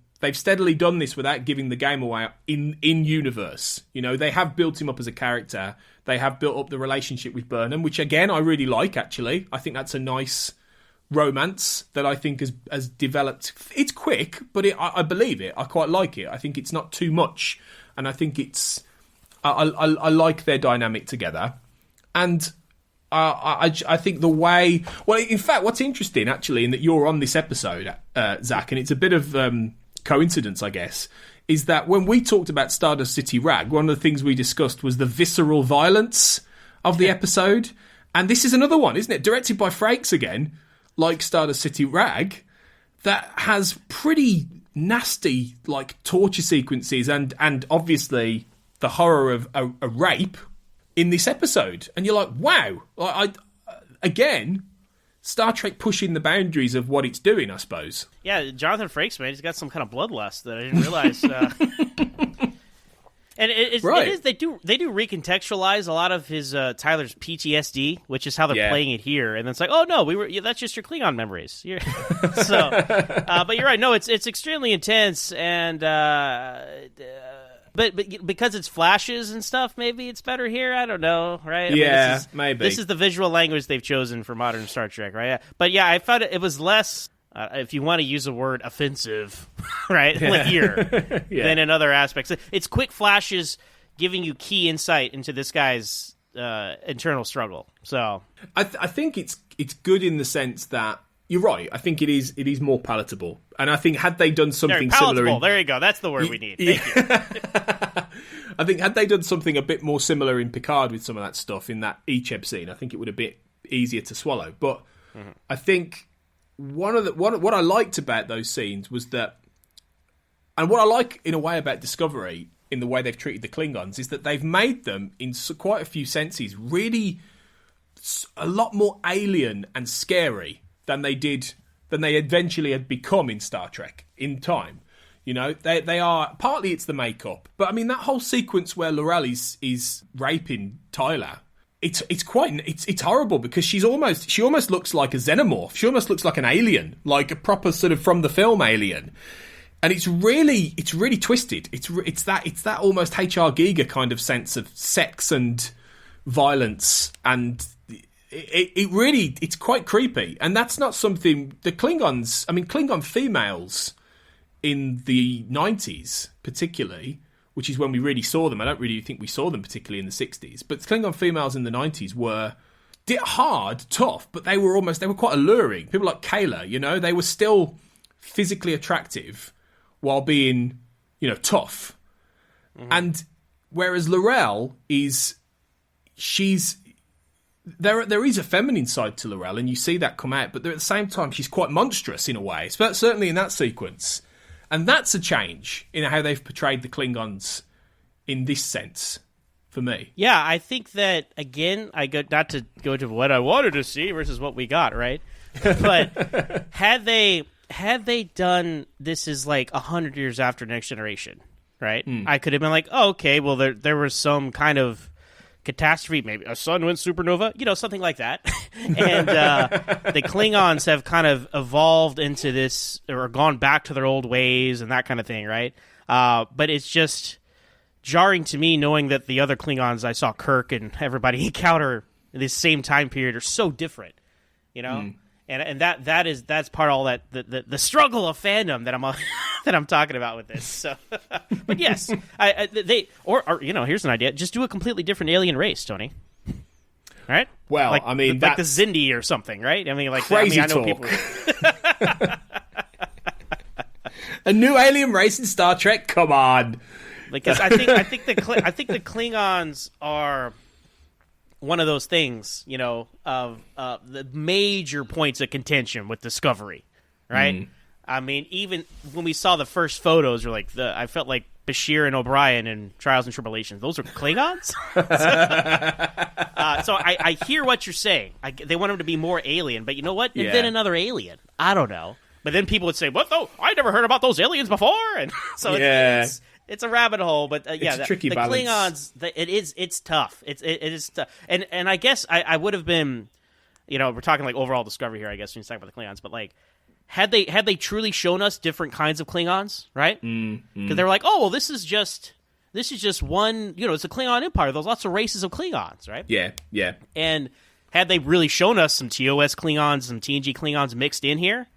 done this without giving the game away in universe. They have built him up as a character. They have built up the relationship with Burnham, which again I really like. Actually, I think that's a nice romance that I think has developed. It's quick, but I believe it. I quite like it. I think it's not too much, and I think it's. I like their dynamic together, and I think the way. Well, in fact, what's interesting actually, in that you're on this episode, Zach, and it's a bit of. Coincidence, I guess, is that when we talked about Stardust City Rag, one of the things we discussed was the visceral violence of the episode. And this is another one, isn't it? Directed by Frakes again, like Stardust City Rag, that has pretty nasty, like, torture sequences and obviously the horror of a rape in this episode. And you're like, wow. Again... Star Trek pushing the boundaries of what it's doing, I suppose. Yeah, Jonathan Frakes, man, he's got some kind of bloodlust that I didn't realize. And it is they do recontextualize a lot of his Tyler's PTSD, which is how they're playing it here. And it's like, oh no, that's just your Klingon memories. But you're right. No, it's extremely intense, and but because it's flashes and stuff, maybe it's better here. I don't know, right? Maybe this is the visual language they've chosen for modern Star Trek, right? But yeah, I found it was less. If you want to use the word offensive, right, here than in other aspects. It's quick flashes giving you key insight into this guy's internal struggle. So I think it's good in the sense that you're right. I think it is more palatable, and I think had they done something similar, there you go. That's the word we need. Thank you. I think had they done something a bit more similar in Picard with some of that stuff in that Icheb scene, I think it would have been easier to swallow. But I think. What I liked about those scenes was that, and what I like in a way about Discovery in the way they've treated the Klingons is that they've made them in quite a few senses really a lot more alien and scary than they eventually had become in Star Trek in time. They are partly it's the makeup, but I mean that whole sequence where L'Rell is raping Tyler. It's horrible because she almost looks like a xenomorph. She almost looks like an alien, like a proper sort of from the film alien. And it's really twisted. It's that almost H.R. Giger kind of sense of sex and violence, and it's quite creepy. And that's not something the Klingons. I mean, Klingon females in the 90s, particularly. Which is when we really saw them. I don't really think we saw them particularly in the 60s. But Klingon females in the 90s were hard, tough, but they were quite alluring. People like Kayla, they were still physically attractive while being, tough. Mm-hmm. And whereas L'Rell there is a feminine side to L'Rell, and you see that come out, but at the same time, she's quite monstrous in a way, certainly in that sequence. And that's a change in how they've portrayed the Klingons in this sense, for me. Yeah, I think that, again, not to go to what I wanted to see versus what we got, right? But had they done this is like 100 years after Next Generation, right? I could have been like, oh, okay, well, there was some kind of catastrophe, maybe a sun went supernova, something like that. And the Klingons have kind of evolved into this, or gone back to their old ways and that kind of thing, right? But it's just jarring to me knowing that the other Klingons I saw Kirk and everybody encounter in this same time period are so different, And that's part of all that the struggle of fandom that I'm that I'm talking about with this. So, but yes, here's an idea: just do a completely different alien race, Tony. All right? Well, like the Zindi or something, right? I mean, like crazy I know talk. People. A new alien race in Star Trek? Come on! Because I think the Klingons are one of those things, of the major points of contention with Discovery, right? Mm. I mean, even when we saw the first photos, I felt like Bashir and O'Brien in Trials and Tribulations. Those are Klingons? So I hear what you're saying. They want them to be more alien, but you know what? Invent another alien. I don't know. But then people would say, "What? Oh, I never heard about those aliens before." And so it's a rabbit hole. But it's a tricky the balance. Klingons, it's tough. It is tough. And I guess I would have been, we're talking like overall Discovery here, I guess, when you talk about the Klingons, but like, had they truly shown us different kinds of Klingons, right? Because they were like, oh, well, this is just one, it's a Klingon empire. There's lots of races of Klingons, right? Yeah. And had they really shown us some TOS Klingons, some TNG Klingons mixed in here,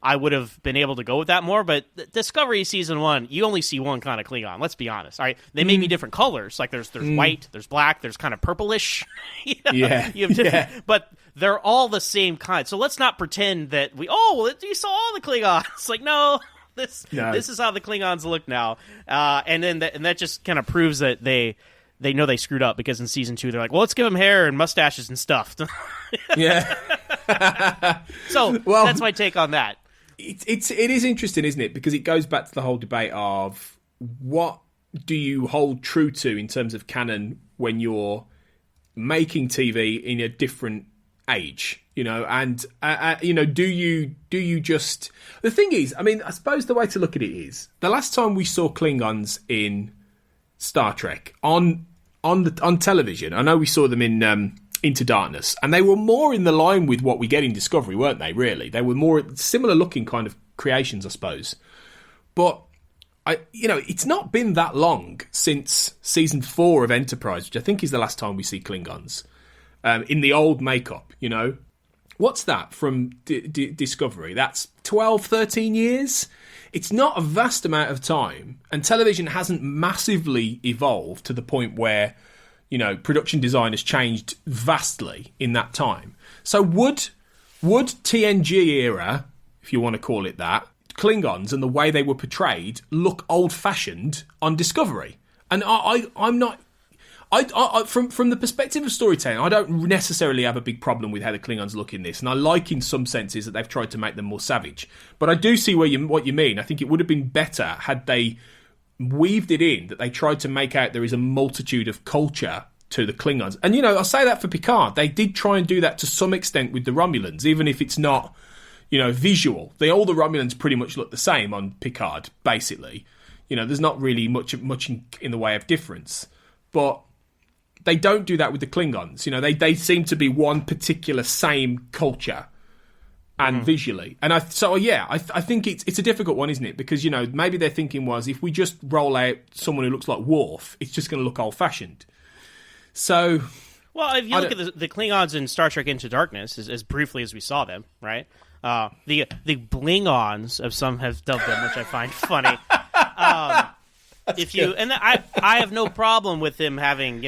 I would have been able to go with that more. But Discovery Season 1, you only see one kind of Klingon. Let's be honest. All right, they may be different colors. Like there's white, there's black, there's kind of purplish. You have different, but they're all the same kind. So let's not pretend that you saw all the Klingons. Like, no, this is how the Klingons look now. And that just kind of proves that they know they screwed up, because in Season 2 they're like, well, let's give them hair and mustaches and stuff. Yeah. So that's my take on that. It is interesting, isn't it? Because it goes back to the whole debate of what do you hold true to in terms of canon when you're making TV in a different age, and do you just, the thing is, I mean, I suppose the way to look at it is the last time we saw Klingons in Star Trek on television, I know we saw them in Into Darkness, and they were more in the line with what we get in Discovery, weren't they, really? They were more similar looking kind of creations, I suppose. But it's not been that long since Season 4 of Enterprise, which I think is the last time we see Klingons in the old makeup, What's that from Discovery? That's 12, 13 years? It's not a vast amount of time, and television hasn't massively evolved to the point where production design has changed vastly in that time. So would TNG era, if you want to call it that, Klingons and the way they were portrayed look old-fashioned on Discovery? And I'm not... from the perspective of storytelling, I don't necessarily have a big problem with how the Klingons look in this, and I like in some senses that they've tried to make them more savage. But I do see what you mean. I think it would have been better had they weaved it in, that they tried to make out there is a multitude of culture to the Klingons. And, I say that for Picard. They did try and do that to some extent with the Romulans, even if it's not, visual. All the Romulans pretty much look the same on Picard, basically. There's not really much in the way of difference. But they don't do that with the Klingons. They seem to be one particular same culture and visually. And I think it's a difficult one, isn't it? Because, maybe their thinking was, if we just roll out someone who looks like Worf, it's just going to look old-fashioned. So, well, if you look at the Klingons in Star Trek Into Darkness, as briefly as we saw them, right? The Blingons, as some have dubbed them, which I find funny. I have no problem with them having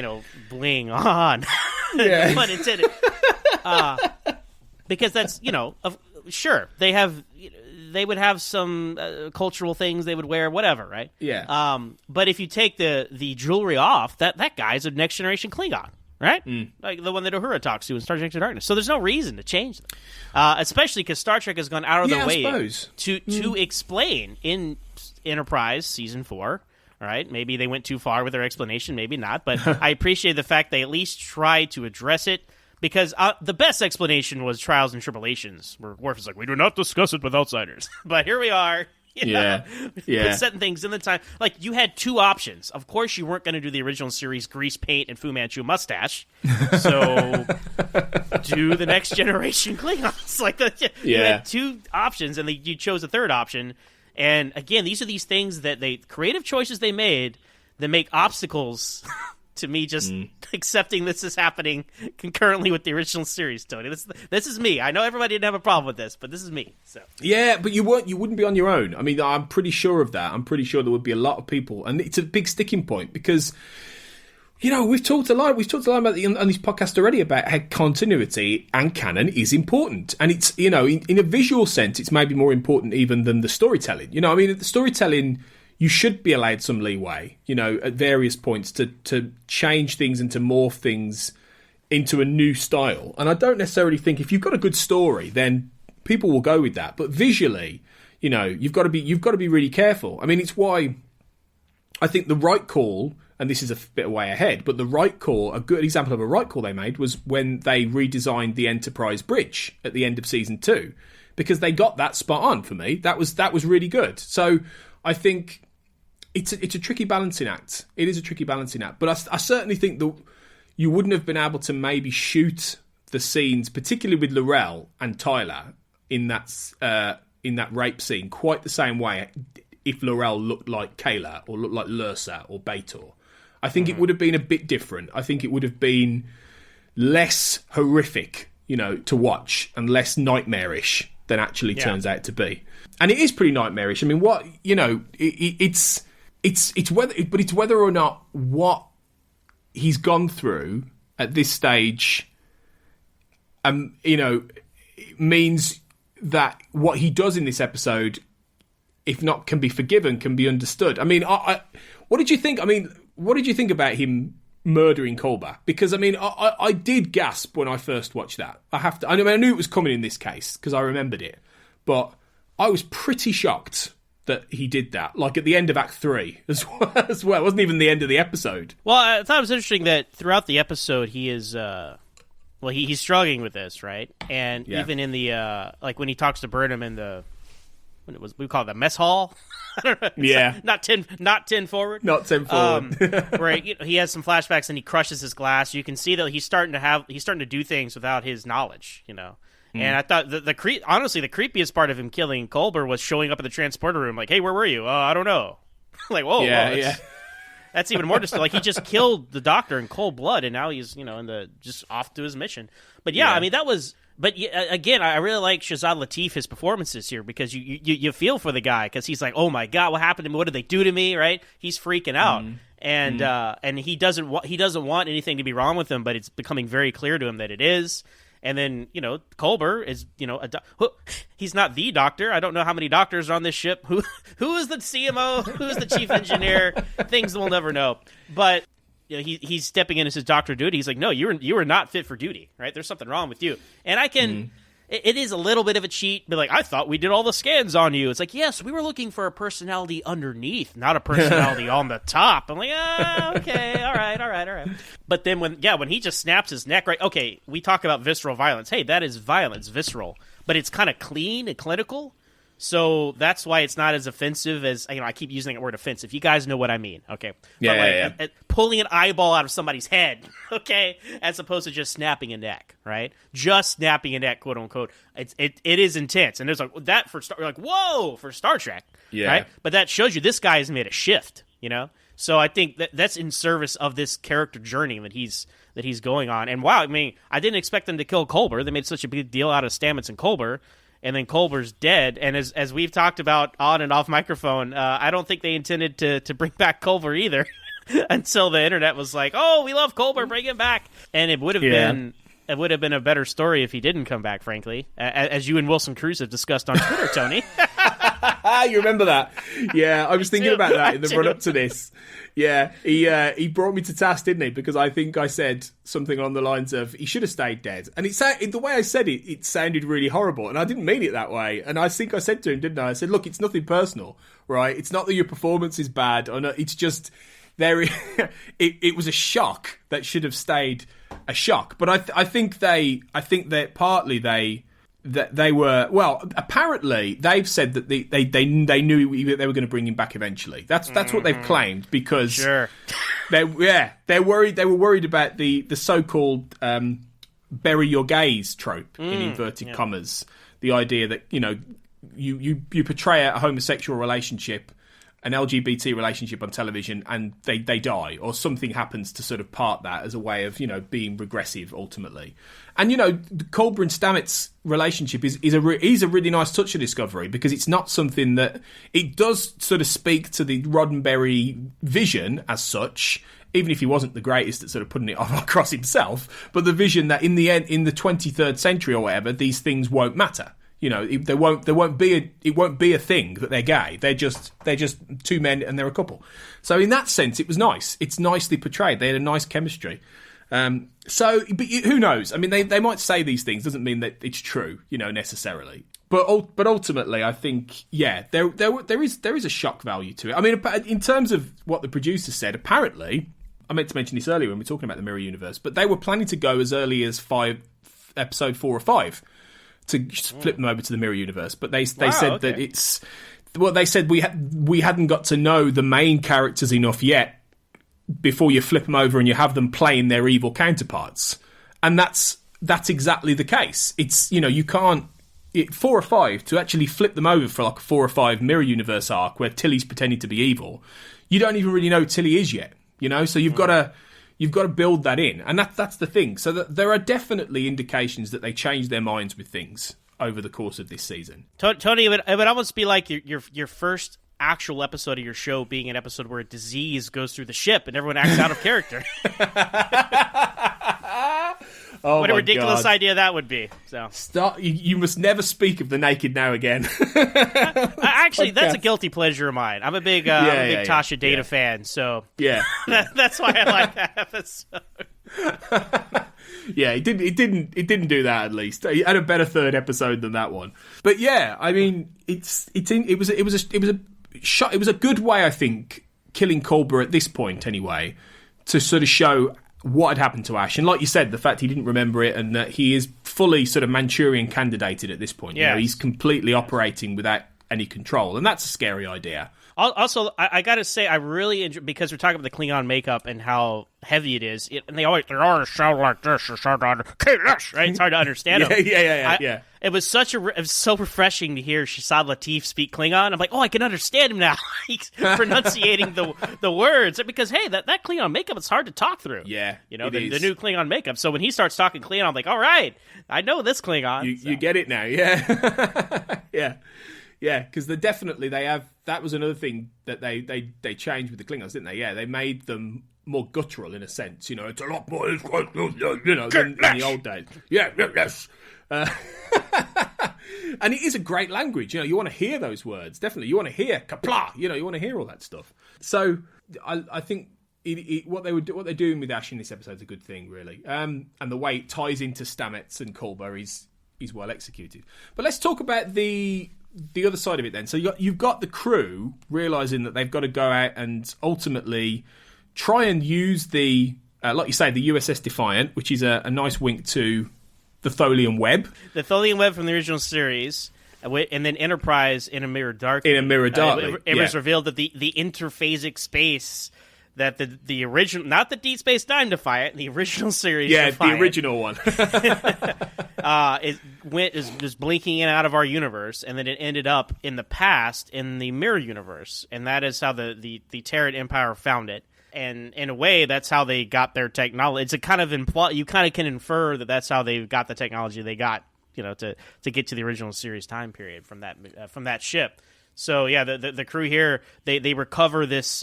bling on, but it's in it because that's sure they would have some cultural things they would wear, whatever, right? Yeah. But if you take the jewelry off, that guy's a next generation Klingon, right? Like the one that Uhura talks to in Star Trek Into Darkness. So there's no reason to change them, especially because Star Trek has gone out of their way to explain in Enterprise Season 4. All right, maybe they went too far with their explanation, maybe not. But I appreciate the fact they at least tried to address it. Because the best explanation was Trials and Tribulations, where Worf is like, we do not discuss it with outsiders. But here we are. Setting things in the time. Like, you had two options. Of course, you weren't going to do the original series grease paint and Fu Manchu mustache. So, do the Next Generation Klingons. Like, you had two options, and you chose a third option. And again, these are these things that creative choices they made that make obstacles to me just accepting this is happening concurrently with the original series, Tony. This is me. I know everybody didn't have a problem with this, but this is me. So yeah, but you wouldn't be on your own. I mean, I'm pretty sure of that. I'm pretty sure there would be a lot of people, and it's a big sticking point because, you know, we've talked a lot about on this podcast already about how continuity and canon is important, and it's, you know, in a visual sense, it's maybe more important even than the storytelling. You know, I mean, the storytelling, you should be allowed some leeway, you know, at various points to change things and to morph things into a new style. And I don't necessarily think if you've got a good story, then people will go with that. But visually, you know, you've got to be really careful. I mean, it's why I think the right call, and this is a bit way ahead, but the right call, a good example of a right call they made was when they redesigned the Enterprise bridge at the end of season 2, because they got that spot on for me. That was really good. So I think it's a tricky balancing act. It is a tricky balancing act. But I certainly think that you wouldn't have been able to maybe shoot the scenes, particularly with L'Rell and Tyler, in that rape scene quite the same way if L'Rell looked like Kayla or looked like Lursa or Baitor. I think it would have been a bit different. I think it would have been less horrific, you know, to watch and less nightmarish than actually turns out to be. And it is pretty nightmarish. I mean, what, you know, it's whether or not what he's gone through at this stage, you know, means that what he does in this episode, if not can be forgiven, can be understood. I mean, what did you think? I mean, what did you think about him murdering Culber? Because, I mean, I did gasp when I first watched that. I knew it was coming in this case because I remembered it, but I was pretty shocked that he did that, like at the end of Act 3 as well. It wasn't even the end of the episode. Well, I thought it was interesting that throughout the episode he is, he's struggling with this, right? And even in the, like when he talks to Burnham in we call it the mess hall. I don't know. Yeah. Not 10 forward. Not 10 forward. Where he has some flashbacks and he crushes his glass. You can see that he's starting to do things without his knowledge, you know. And I thought honestly, the creepiest part of him killing Culber was showing up in the transporter room like, hey, where were you? I don't know. Like, whoa. Yeah. That's even more disturbing. Like, he just killed the doctor in cold blood, and now he's, you know, just off to his mission. But yeah, I mean, that was. But again, I really like Shazad Latif, his performances here, because you feel for the guy, because he's like, oh my god, what happened to me? What did they do to me? Right? He's freaking out, and he doesn't want anything to be wrong with him, but it's becoming very clear to him that it is. And then, you know, Culber is, you know, he's not the doctor. I don't know how many doctors are on this ship. Who is the CMO? Who is the chief engineer? Things we'll never know. But you know, he's stepping in as his doctor duty. He's like, no, you were not fit for duty, right? There's something wrong with you. And I can... It is a little bit of a cheat, but like, I thought we did all the scans on you. It's like, yes, we were looking for a personality underneath, not a personality on the top. I'm like, okay, all right. But then when he just snaps his neck, right? Okay, we talk about visceral violence. Hey, that is violence, visceral, but it's kind of clean and clinical. So that's why it's not as offensive as, you know, I keep using that word offensive. You guys know what I mean, okay? But pulling an eyeball out of somebody's head, okay, as opposed to just snapping a neck, right? Just snapping a neck, quote unquote. It is intense, and there's like that for whoa, for Star Trek, right? But that shows you this guy has made a shift, you know. So I think that's in service of this character journey that he's going on. And wow, I mean, I didn't expect them to kill Culber. They made such a big deal out of Stamets and Culber. And then Culber's dead, and as we've talked about on and off microphone, I don't think they intended to bring back Culber either until the internet was like, "Oh, we love Culber, bring him back." And it would have been a better story if he didn't come back, frankly, as you and Wilson Cruz have discussed on Twitter, Tony. You remember that? Yeah, I was thinking about that in the run up to this. Yeah, he brought me to task, didn't he? Because I think I said something along the lines of he should have stayed dead, and the way I said it, it sounded really horrible, and I didn't mean it that way. And I think I said to him, didn't I? I said, look, it's nothing personal, right? It's not that your performance is bad, or no, it's just it was a shock that should have stayed a shock. But I think that partly they that they were, well, apparently they've said that they knew they were going to bring him back eventually. That's what they've claimed, because Sure. they're worried. They were worried about the so-called bury your gays trope in inverted commas. The idea that, you know, you portray a homosexual relationship, an LGBT relationship on television, and they die, or something happens to sort of part that as a way of, you know, being regressive ultimately. And, you know, the Culber and Stamets relationship is a really nice touch of Discovery, because it's not something that, it does sort of speak to the Roddenberry vision as such, even if he wasn't the greatest at sort of putting it across himself, but the vision that in the end, in the 23rd century or whatever, these things won't matter. You know, it won't be a thing that they're gay. They're just two men and they're a couple. So in that sense, it was nice. It's nicely portrayed. They had a nice chemistry. But who knows? I mean, they might say these things. Doesn't mean that it's true, you know, necessarily. But ultimately, I think, yeah, there is a shock value to it. I mean, in terms of what the producers said, apparently, I meant to mention this earlier when we were talking about the Mirror Universe, but they were planning to go as early as episode 4 or 5. To flip them over to the Mirror Universe, but they said that it's, well, they said we hadn't got to know the main characters enough yet before you flip them over and you have them playing their evil counterparts, and that's exactly the case. It's, you know, you can't 4 or 5 to actually flip them over for like a 4 or 5 Mirror Universe arc where Tilly's pretending to be evil. You don't even really know who Tilly is yet, you know, so you've got to build that in, and that's the thing. So that there are definitely indications that they change their minds with things over the course of this season. Tony, it would almost be like your first actual episode of your show being an episode where a disease goes through the ship and everyone acts out of character. Oh, what a ridiculous idea that would be. So stop! You must never speak of the naked now again. Actually, that's a guilty pleasure of mine. I'm a big Tasha Data fan, so that's why I like that episode. Yeah, it didn't do that. At least he had a better third episode than that one. But yeah, I mean, it was a good way, I think, killing Culber at this point anyway, to sort of show what had happened to Ash. And like you said, the fact he didn't remember it, and that he is fully sort of Manchurian candidated at this point. Yeah. You know, he's completely operating without any control, and that's a scary idea. Also, I gotta say, I really enjoy, because we're talking about the Klingon makeup and how heavy it is, and they always sound like this, or sound like this, right? It's hard to understand them. Yeah. It was so refreshing to hear Shazad Latif speak Klingon. I'm like, oh, I can understand him now. He's pronunciating the words, because hey, that Klingon makeup, it's hard to talk through. Yeah, you know, the new Klingon makeup. So when he starts talking Klingon, I'm like, all right, I know this Klingon. You get it now, yeah. Yeah, because they have. That was another thing that they changed with the Klingons, didn't they? Yeah, they made them more guttural in a sense. You know, it's a lot more, you know, than the old days. Yeah, yes. And it is a great language. You know, you want to hear those words. Definitely, you want to hear kapla. You know, you want to hear all that stuff. So I think what they're doing with Ash in this episode is a good thing, really. And the way it ties into Stamets and Culber is well executed. But let's talk about the other side of it then. So you've got the crew realising that they've got to go out and ultimately try and use the, like you say, the USS Defiant, which is a nice wink to the Tholian Web. The Tholian Web from the original series, and then Enterprise in a Mirror Darkly. It was revealed that the interphasic space that the original, not the Deep Space Nine Defiant, the original series Defiant, the original one, is blinking in and out of our universe, and then it ended up in the past in the Mirror Universe, and that is how the Terran Empire found it. And in a way, that's how they got their technology. It's a kind of you kind of can infer that that's how they got the technology they got, you know, to get to the original series time period from that ship. So yeah, the crew here they recover this.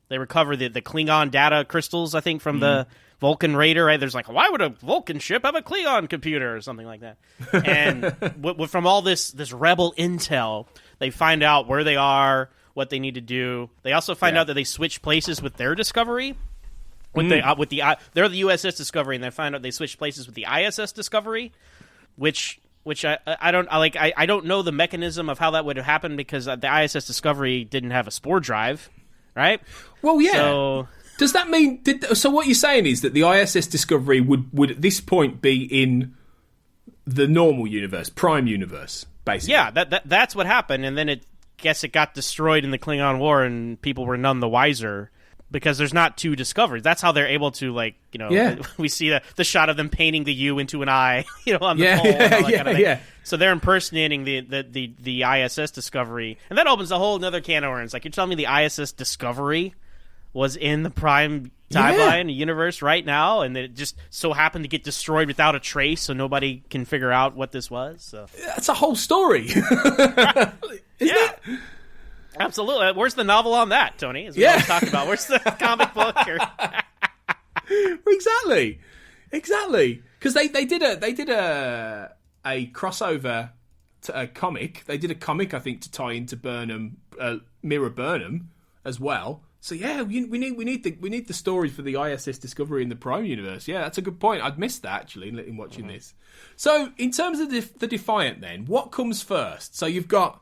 They recover the Klingon data crystals, I think, from the Vulcan Raider. Right? There's like, why would a Vulcan ship have a Klingon computer or something like that? And from all this rebel intel, they find out where they are, what they need to do. They also find out that they switch places with their Discovery. They're the USS Discovery, and they find out they switch places with the ISS Discovery, which I don't know the mechanism of how that would have happened, because the ISS Discovery didn't have a spore drive. Right? Well, yeah. So, does that mean... So what you're saying is that the ISS Discovery would at this point be in the normal universe, Prime universe, basically. Yeah, that's what happened, and then it got destroyed in the Klingon War, and people were none the wiser because there's not two discoveries. That's how they're able to, like, you know, we see the shot of them painting the U into an eye, you know, on the pole. And all that kind of thing. So they're impersonating the ISS discovery, and that opens a whole another can of worms. Like, you're telling me the ISS discovery was in the Prime timeline universe right now, and it just so happened to get destroyed without a trace, so nobody can figure out what this was. So that's a whole story, isn't it? Absolutely. Where's the novel on that, Tony? Is what I'm talking about. Where's the comic book? Exactly. Because they did a crossover to a comic. They did a comic, I think, to tie into Burnham, Mirror Burnham as well. So yeah, we need the story for the ISS discovery in the Prime universe. Yeah, that's a good point. I'd missed that actually in watching this. So in terms of the Defiant, then what comes first? So you've got,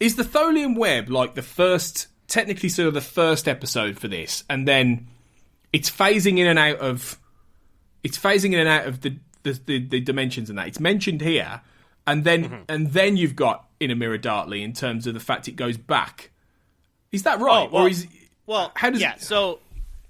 is the Tholian Web like the first, technically sort of the first episode for this, and then it's phasing in and out of the dimensions and that. It's mentioned here, and then you've got In a Mirror Darkly in terms of the fact it goes back. Is that right? So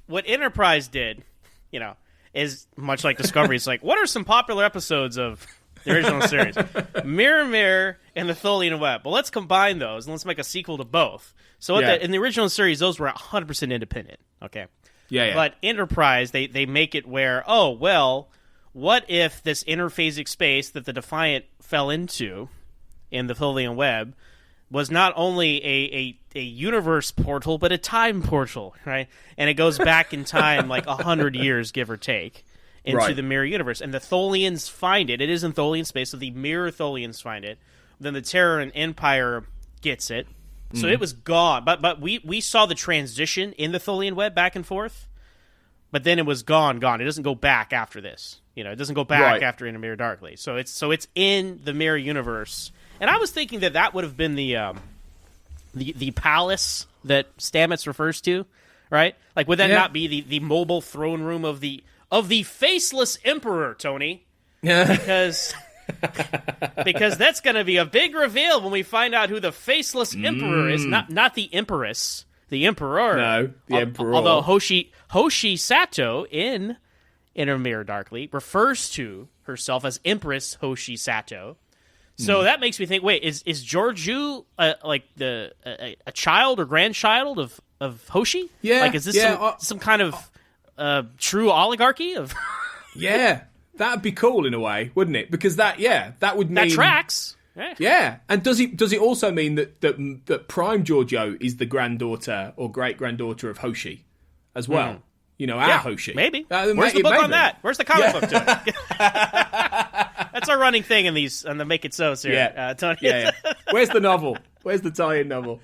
what Enterprise did, you know, is much like Discovery. It's like, what are some popular episodes of the original series? Mirror, and the Tholian Web. Well, let's combine those, and let's make a sequel to both. So in the original series, those were 100% independent, okay? Yeah. But Enterprise, they make it where, what if this interphasic space that the Defiant fell into in the Tholian Web was not only a universe portal, but a time portal, right? And it goes back in time like 100 years, give or take, into the Mirror universe. And the Tholians find it. It is in Tholian space, so the Mirror Tholians find it. Then the Terror and Empire gets it. So it was gone. But we saw the transition in the Tholian Web back and forth, but then it was gone. It doesn't go back after this. You know, it doesn't go back after In a Mirror Darkly. So it's in the Mirror universe. And I was thinking that would have been the palace that Stamets refers to, right? Like, would that not be the mobile throne room of the faceless emperor, Tony? Yeah. Because that's going to be a big reveal when we find out who the faceless emperor is. Not the empress, the emperor. No, the emperor. Although Hoshi Sato in A Mirror Darkly refers to herself as Empress Hoshi Sato. So that makes me think, wait, is Georgiou like a child or grandchild of Hoshi? Yeah. Like, is this some kind of true oligarchy of? Yeah, that'd be cool in a way, wouldn't it? Because that would mean that tracks. Yeah, and does it also mean that Prime Georgiou is the granddaughter or great granddaughter of Hoshi as well? You know, our Hoshi. Maybe. Where's the book on that? Where's the comic book to it? That's our running thing in the Make It So series, Tony. Yeah. Where's the novel? Where's the tie-in novel?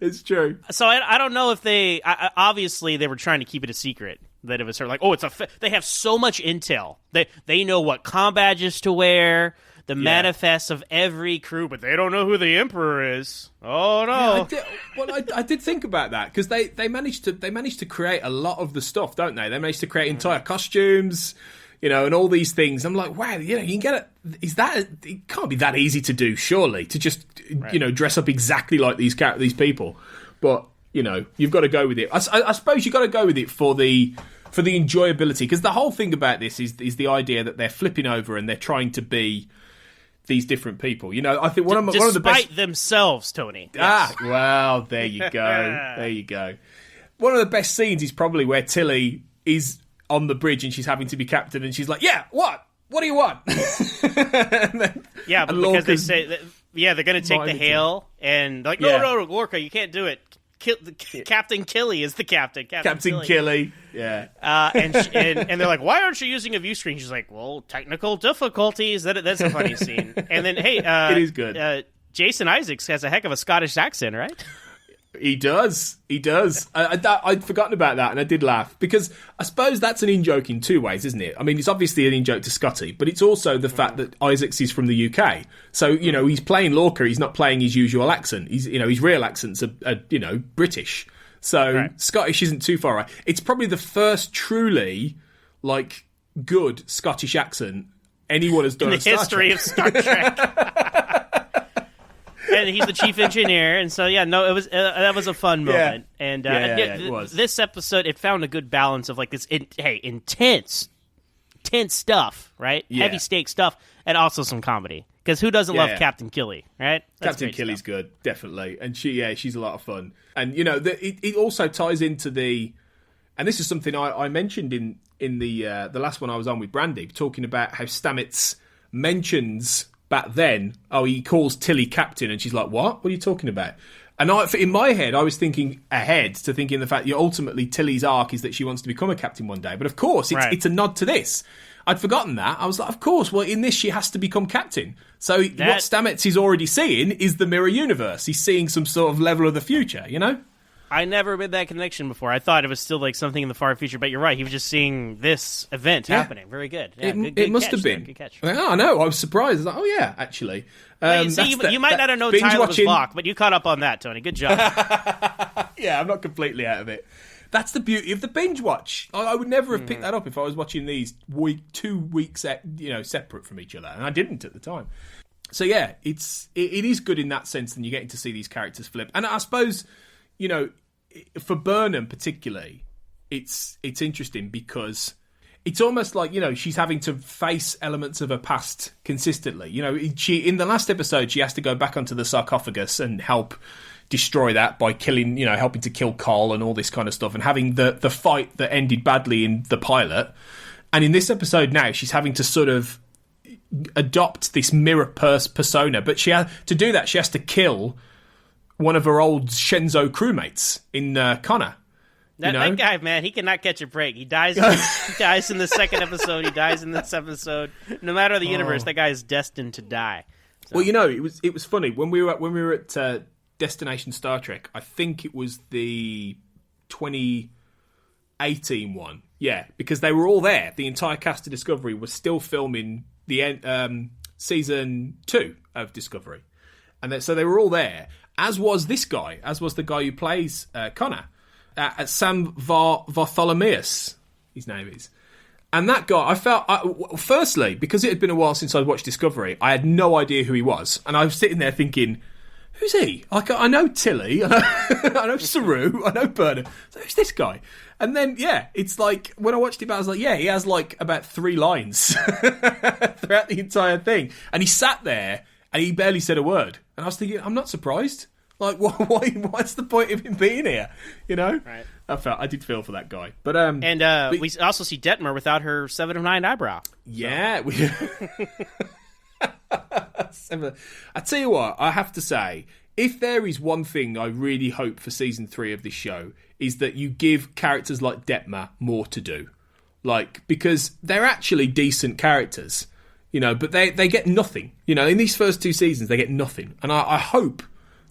It's true. So I don't know if they... obviously, they were trying to keep it a secret. That it was sort of like, they have so much intel. They know what comm badges to wear, the manifests of every crew, but they don't know who the Emperor is. Oh, no. Yeah, I did think about that, because they managed to create a lot of the stuff, don't they? They managed to create entire costumes, you know, and all these things. I'm like, wow, you know, you can get it. It can't be that easy to do, surely, to just, you know, dress up exactly like these people. But, you know, you've got to go with it. I suppose you've got to go with it for the enjoyability, because the whole thing about this is the idea that they're flipping over and they're trying to be these different people. You know, I think one of the best... Despite themselves, Tony. Yes. Well, there you go. There you go. One of the best scenes is probably where Tilly is on the bridge and she's having to be captain, and she's like, yeah, what? What do you want? Because they say, they're going to take the hail, and like, no, Lorca, you can't do it. Captain Killy is the captain. Captain Killy. Yeah. And they're like, why aren't you using a view screen? She's like, well, technical difficulties. That's a funny scene. And then, hey, it is good. Jason Isaacs has a heck of a Scottish accent, right? He does. I'd forgotten about that, and I did laugh, because I suppose that's an in-joke in two ways, isn't it? I mean, it's obviously an in-joke to Scotty, but it's also the fact that Isaacs is from the UK. So, you know, he's playing Lorca, he's not playing his usual accent. His real accent's are British. So Scottish isn't too far away. It's probably the first truly, like, good Scottish accent anyone has done in the history of Star Trek. And he's the chief engineer, and so it was that was a fun moment. And it was. This episode, it found a good balance of like this intense stuff, right? Yeah. Heavy stake stuff, and also some comedy. Because who doesn't love Captain Killy, right? That's Captain Killy's good, definitely, and she's a lot of fun. And it also ties into and this is something I mentioned in the last one I was on with Brandy, talking about how Stamets mentions back then, he calls Tilly Captain, and she's like, what? What are you talking about? And in my head, I was thinking ahead to thinking the fact that ultimately Tilly's arc is that she wants to become a captain one day. But of course, it's a nod to this. I'd forgotten that. I was like, of course, well, in this, she has to become captain. So what Stamets is already seeing is the mirror universe. He's seeing some sort of level of the future, I never made that connection before. I thought it was still like something in the far future, but you're right. He was just seeing this event happening. Very good. Yeah, it must have been. Good catch. I know. I was surprised. I was like, oh, yeah, actually. You might not have known Tyler was Locke, but you caught up on that, Tony. Good job. Yeah, I'm not completely out of it. That's the beauty of the binge watch. I would never have picked that up if I was watching these 2 weeks, separate from each other, and I didn't at the time. So yeah, it is good in that sense, and you're getting to see these characters flip. And I suppose, for Burnham particularly, it's interesting because it's almost like, she's having to face elements of her past consistently. In the last episode, she has to go back onto the sarcophagus and help destroy that by killing, helping to kill Carl and all this kind of stuff, and having the fight that ended badly in the pilot. And in this episode now, she's having to sort of adopt this mirror persona, but to do that, she has to kill one of her old Shenzo crewmates in Connor. That guy, man, he cannot catch a break. He dies. He dies in the second episode. He dies in this episode. No matter the universe, that guy is destined to die. So. Well, it was funny when we were at Destination Star Trek. I think it was the 2018 one. Yeah, because they were all there. The entire cast of Discovery was still filming the season 2 of Discovery, and so they were all there. As was this guy. As was the guy who plays Connor. Sam Bartholomeus, his name is. And that guy, I felt, firstly, because it had been a while since I'd watched Discovery, I had no idea who he was. And I was sitting there thinking, who's he? Like, I know Tilly, I know Saru, I know Burnham. So who's this guy? And then, it's like, when I watched it, I was like, he has like about 3 lines throughout the entire thing. And he sat there and he barely said a word. And I was thinking, I'm not surprised. Like, what's the point of him being here? Right. I did feel for that guy. But we also see Detmer without her 7 of 9 eyebrow. Yeah. I tell you what, I have to say, if there is one thing I really hope for season 3 of this show, is that you give characters like Detmer more to do. Like, because they're actually decent characters, but they get nothing. In these first 2 seasons, they get nothing. And I hope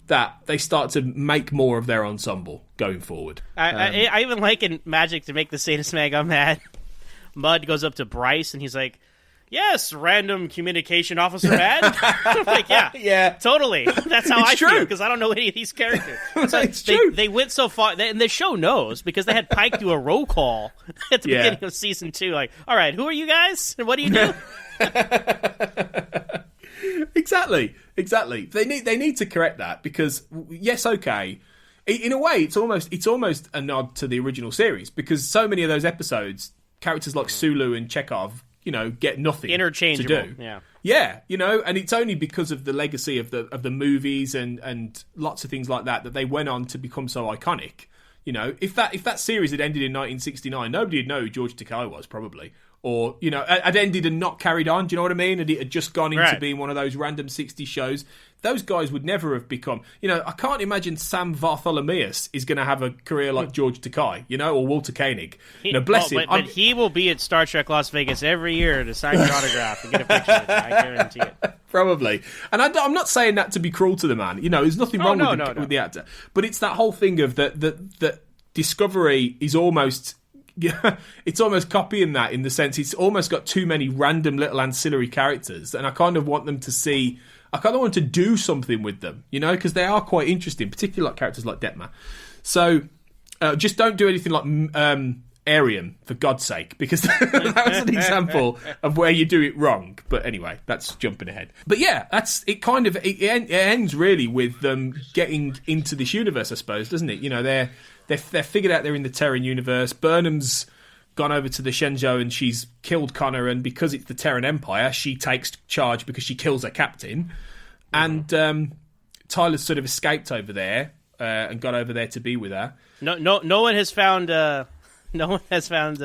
that they start to make more of their ensemble going forward. I even like in Magic to make the Sadist Mag mad. Mudd goes up to Bryce and he's like, yes, random communication officer Mad. I'm like, yeah, totally. That's how I feel, because I don't know any of these characters. So it's true. They went so far, and the show knows, because they had Pike do a roll call at the beginning of season 2. Like, all right, who are you guys? And what do you do? Exactly. They need to correct that, because yes, okay. In a way, it's almost a nod to the original series, because so many of those episodes, characters like Sulu and Chekhov, get nothing interchangeable to do. Yeah, and it's only because of the legacy of the movies and lots of things like that they went on to become so iconic. If that series had ended in 1969, nobody would know who George Takei was, probably. Or, had ended and not carried on, do you know what I mean? And it had just gone into being one of those random 60s shows. Those guys would never have become... I can't imagine Sam Bartholomeus is going to have a career like George Takei, or Walter Koenig. Bless him. But he will be at Star Trek Las Vegas every year to sign your autograph and get a picture with you. I guarantee it. Probably. And I'm not saying that to be cruel to the man. There's nothing wrong with the actor. But it's that whole thing of that Discovery is almost... Yeah, it's almost copying that, in the sense it's almost got too many random little ancillary characters, and I kind of want them to see... I kind of want to do something with them, because they are quite interesting, particularly like characters like Detmer. So just don't do anything like Arium, for God's sake, because that was an example of where you do it wrong. But anyway, that's jumping ahead. But yeah, that's it. Kind of it ends really with them getting into this universe, I suppose, doesn't it? You know, they're figured out they're in the Terran universe. Burnham's gone over to the Shenzhou and she's killed Connor, and because it's the Terran Empire, she takes charge because she kills her captain. And Tyler's sort of escaped over there and got over there to be with her. No one has found. No one has found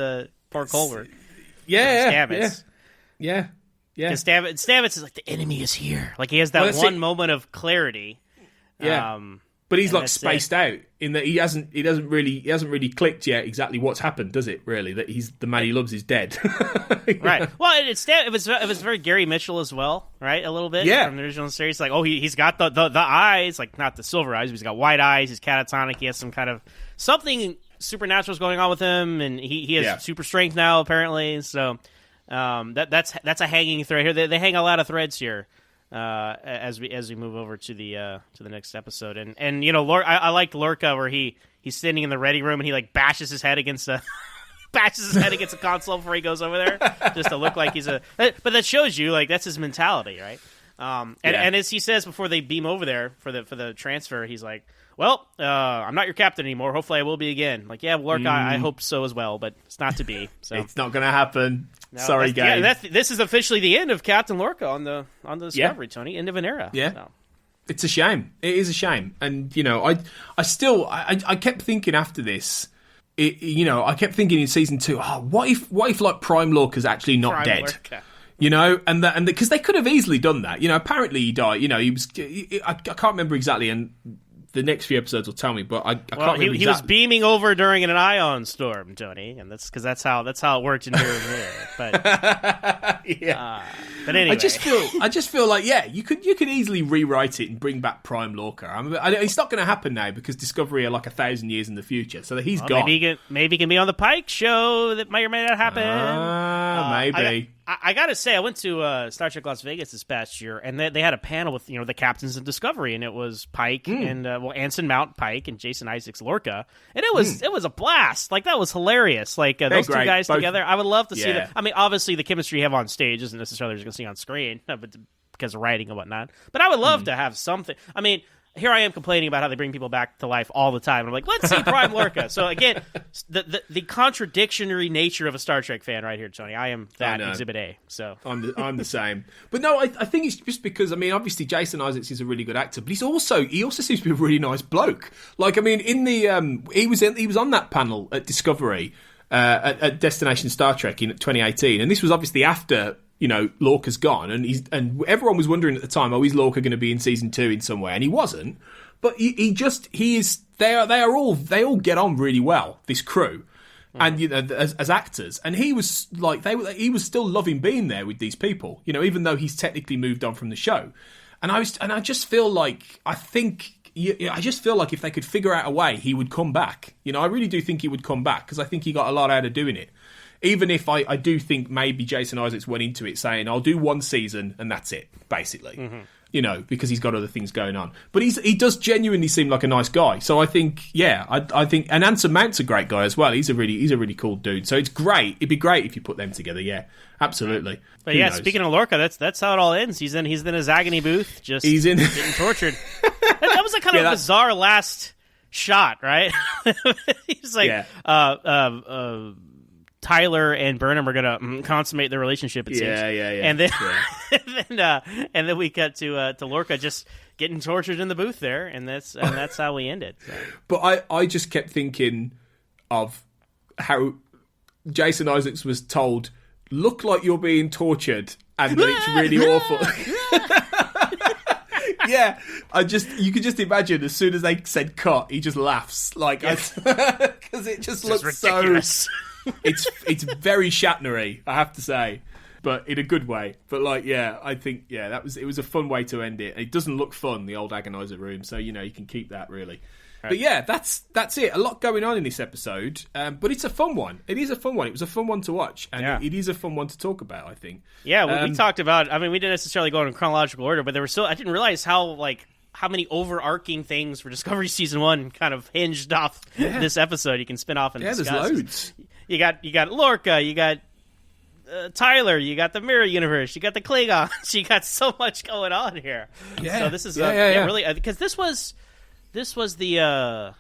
poor Colbert. Yeah. Because Stamets is like, the enemy is here. Like, he has that one moment of clarity. Yeah. But he's like spaced out in that he hasn't really clicked yet exactly what's happened, does it? Really, that the man he loves is dead. Right. Well, it was very Gary Mitchell as well, right? A little bit from the original series. Like, he's got the eyes, like not the silver eyes, but he's got white eyes. He's catatonic. He has some kind of something supernatural's going on with him, and he has super strength now apparently. So that's a hanging thread here. They hang a lot of threads here as we move over to the next episode. And you know, I liked Lorca where he's sitting in the ready room and he like bashes his head against a console before he goes over there, just to look like he's a. But that shows you, like, that's his mentality, right? And as he says before they beam over there for the transfer, he's like, well, I'm not your captain anymore. Hopefully I will be again. Like, yeah, Lorca, I hope so as well, but it's not to be. So it's not going to happen. No, sorry, guys. Yeah, this is officially the end of Captain Lorca on the Discovery, Tony. End of an era. Yeah. So. It's a shame. It is a shame. And, you know, I kept thinking after this, I kept thinking in season 2, what if like Prime Lorca's actually not dead? Lorca. You know, and because they could have easily done that. You know, apparently he died. You know, I can't remember exactly, and the next few episodes will tell me. But I can't remember exactly. He was beaming over during an ion storm, Tony, and that's because that's how it worked in here. But but anyway, I just feel like you could easily rewrite it and bring back Prime Lorca. It's not going to happen now because Discovery are like 1,000 years in the future, so that he's gone. Maybe he can be on the Pike show. That may or may not happen. Maybe. I gotta say, I went to Star Trek Las Vegas this past year, and they had a panel with the captains of Discovery, and it was Pike and Anson Mount Pike and Jason Isaacs Lorca, and it was a blast. Like, that was hilarious. Like those two guys together, I would love to see that. I mean, obviously the chemistry you have on stage isn't necessarily what you're going to see on screen, but because of writing and whatnot. But I would love to have something. I mean, here I am complaining about how they bring people back to life all the time. I'm like, let's see Prime Lorca. So again, the contradictory nature of a Star Trek fan right here, Tony. I am that Exhibit A. So I'm the same. But no, I think it's just because, I mean, obviously Jason Isaacs is a really good actor, but he also seems to be a really nice bloke. Like, I mean, in the he was on that panel at Discovery at Destination Star Trek in 2018, and this was obviously after, you know, Lorca's gone, and everyone was wondering at the time, is Lorca going to be in season 2 in some way? And he wasn't. But he is. They all get on really well, this crew, and you know, as actors. And he was like, he was still loving being there with these people, you know, even though he's technically moved on from the show. And I just feel like I just feel like if they could figure out a way, he would come back. You know, I really do think he would come back because I think he got a lot out of doing it. Even if I do think maybe Jason Isaacs went into it saying, I'll do one season and that's it, basically. Mm-hmm. You know, because he's got other things going on. But he does genuinely seem like a nice guy. So I think, I think, and Anson Mount's a great guy as well. He's a really cool dude. So it's great. It'd be great if you put them together. Yeah, absolutely. But Who knows? Speaking of Lorca, that's how it all ends. He's in his agony booth, just getting tortured. That was a kind of bizarre last shot, right? He's like, Tyler and Burnham are gonna consummate their relationship. It seems. And then, and then we cut to Lorca just getting tortured in the booth there, and that's how we ended. So. But I just kept thinking of how Jason Isaacs was told, "Look like you're being tortured," and that it's really awful. Yeah, you could just imagine as soon as they said cut, he just laughs because it just looks ridiculous. It's very Shatnery, I have to say, but in a good way. But I think it was a fun way to end it. It doesn't look fun, the old agonizer room, so you can keep that really. Right. But yeah, that's it. A lot going on in this episode, but it's a fun one. It is a fun one. It was a fun one to watch, and it is a fun one to talk about, I think. Yeah, we talked about. I mean, we didn't necessarily go in chronological order, but there were still. I didn't realize how many overarching things for Discovery Season 1 kind of hinged off this episode. You can spin off and discuss. There's loads. you got Lorca, you got Tyler, you got the Mirror Universe, you got the Klingons, you got so much going on here. Yeah. So this is really, because this was the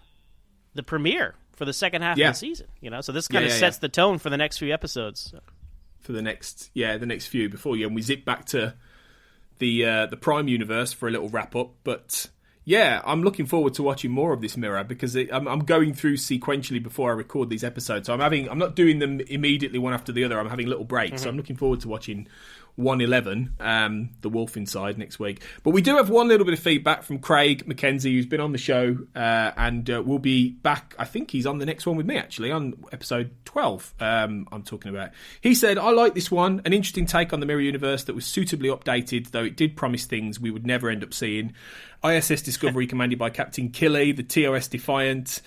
premiere for the second half of the season. So this kind of sets the tone for the next few episodes. For the next few before and we zip back to the Prime universe for a little wrap up. But yeah, I'm looking forward to watching more of this Mirror because I'm going through sequentially before I record these episodes. So I'm not doing them immediately one after the other. I'm having little breaks. So I'm looking forward to watching 111, The Wolf Inside, next week. But we do have one little bit of feedback from Craig McKenzie, who's been on the show, and will be back. I think he's on the next one with me, actually, on episode 12 I'm talking about. He said, I like this one, an interesting take on the Mirror Universe that was suitably updated, though it did promise things we would never end up seeing. ISS Discovery commanded by Captain Killy, the TOS Defiant.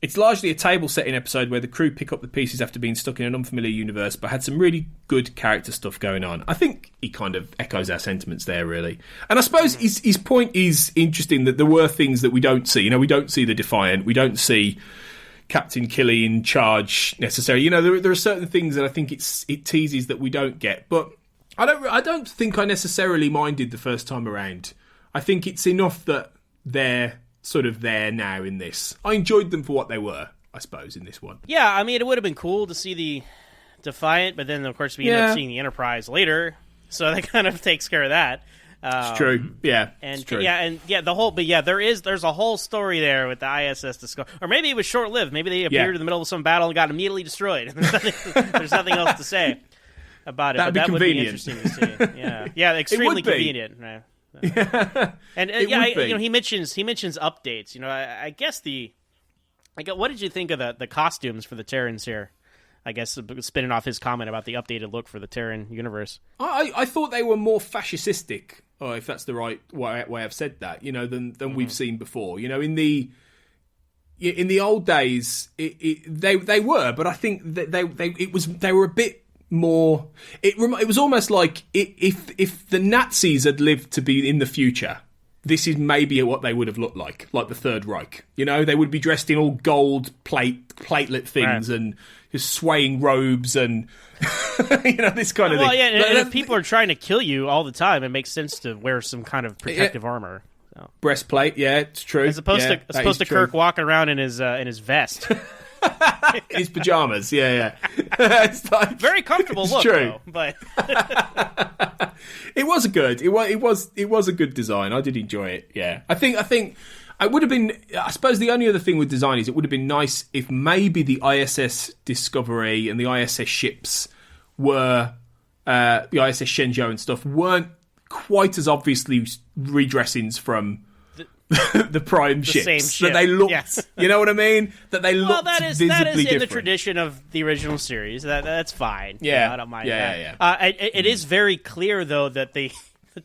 It's largely a table-setting episode where the crew pick up the pieces after being stuck in an unfamiliar universe, but had some really good character stuff going on. I think he kind of echoes our sentiments there, really. And I suppose his point is interesting that there were things that we don't see. We don't see the Defiant. We don't see Captain Killy in charge necessarily. There are certain things that I think it teases that we don't get. But I don't think I necessarily minded the first time around. I think it's enough that they're sort of there now in this. I enjoyed them for what they were, I suppose, in this one. Yeah, I mean, it would have been cool to see the Defiant, but then, of course, we end up seeing the Enterprise later, so that kind of takes care of that. It's true. Yeah, it's true. There's a whole story there with the ISS Discovery. Or maybe it was short-lived. Maybe they appeared in the middle of some battle and got immediately destroyed. There's nothing else to say about it. That would be interesting to see. Yeah, extremely convenient. Right? And he mentions updates. I guess what did you think of the costumes for the Terrans here? I guess spinning off his comment about the updated look for the Terran universe. I thought they were more fascistic, if that's the right way I've said that. Than we've seen before. In the old days, they were, but I think that they were a bit more. It was almost like if the Nazis had lived to be in the future, this is maybe what they would have looked like the Third Reich. They would be dressed in all gold platelet things and just swaying robes and this kind of thing. Yeah, and if people are trying to kill you all the time, it makes sense to wear some kind of protective armor. So. Breastplate, yeah, it's true. As opposed to Kirk walking around in his vest. His pajamas, yeah. It's like, very comfortable look, true. Though, but it was a good design. I did enjoy it. Yeah, I think it would have been. I suppose the only other thing with design is it would have been nice if maybe the ISS Discovery and the ISS ships the ISS Shenzhou and stuff weren't quite as obviously redressings from the Prime ships. Same ship. That they looked, you know what I mean? That they looked visibly different. That is in the tradition of the original series. That's fine. Yeah, I don't mind that. It is very clear though that the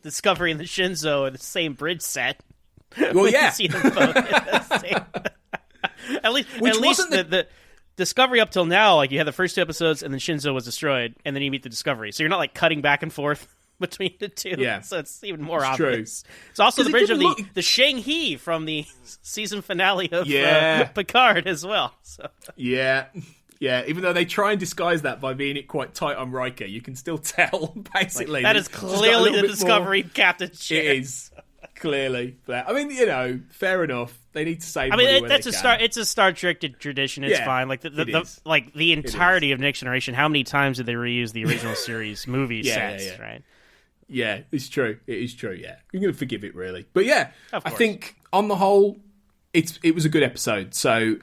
Discovery and the Shenzhou are the same bridge set. Well, yeah. See them both the same. At least the Discovery up till now, you had the first two episodes, and then Shenzhou was destroyed, and then you meet the Discovery. So you're not cutting back and forth between the two. Yeah. So it's even more obvious. True. It's also the bridge of the Shang-Hi from the season finale of Picard as well. So. Yeah. Yeah, even though they try and disguise that by being it quite tight on Riker, you can still tell, basically. That is clearly the Discovery captain's chair. It is. Clearly. But, I mean, fair enough. They need to save money when that's they can. It's a Star Trek tradition. It's fine. The entirety of Next Generation, how many times did they reuse the original series movie sets, right? Yeah, it's true. It is true, yeah. You're going to forgive it, really. But yeah, I think, on the whole, it was a good episode. So,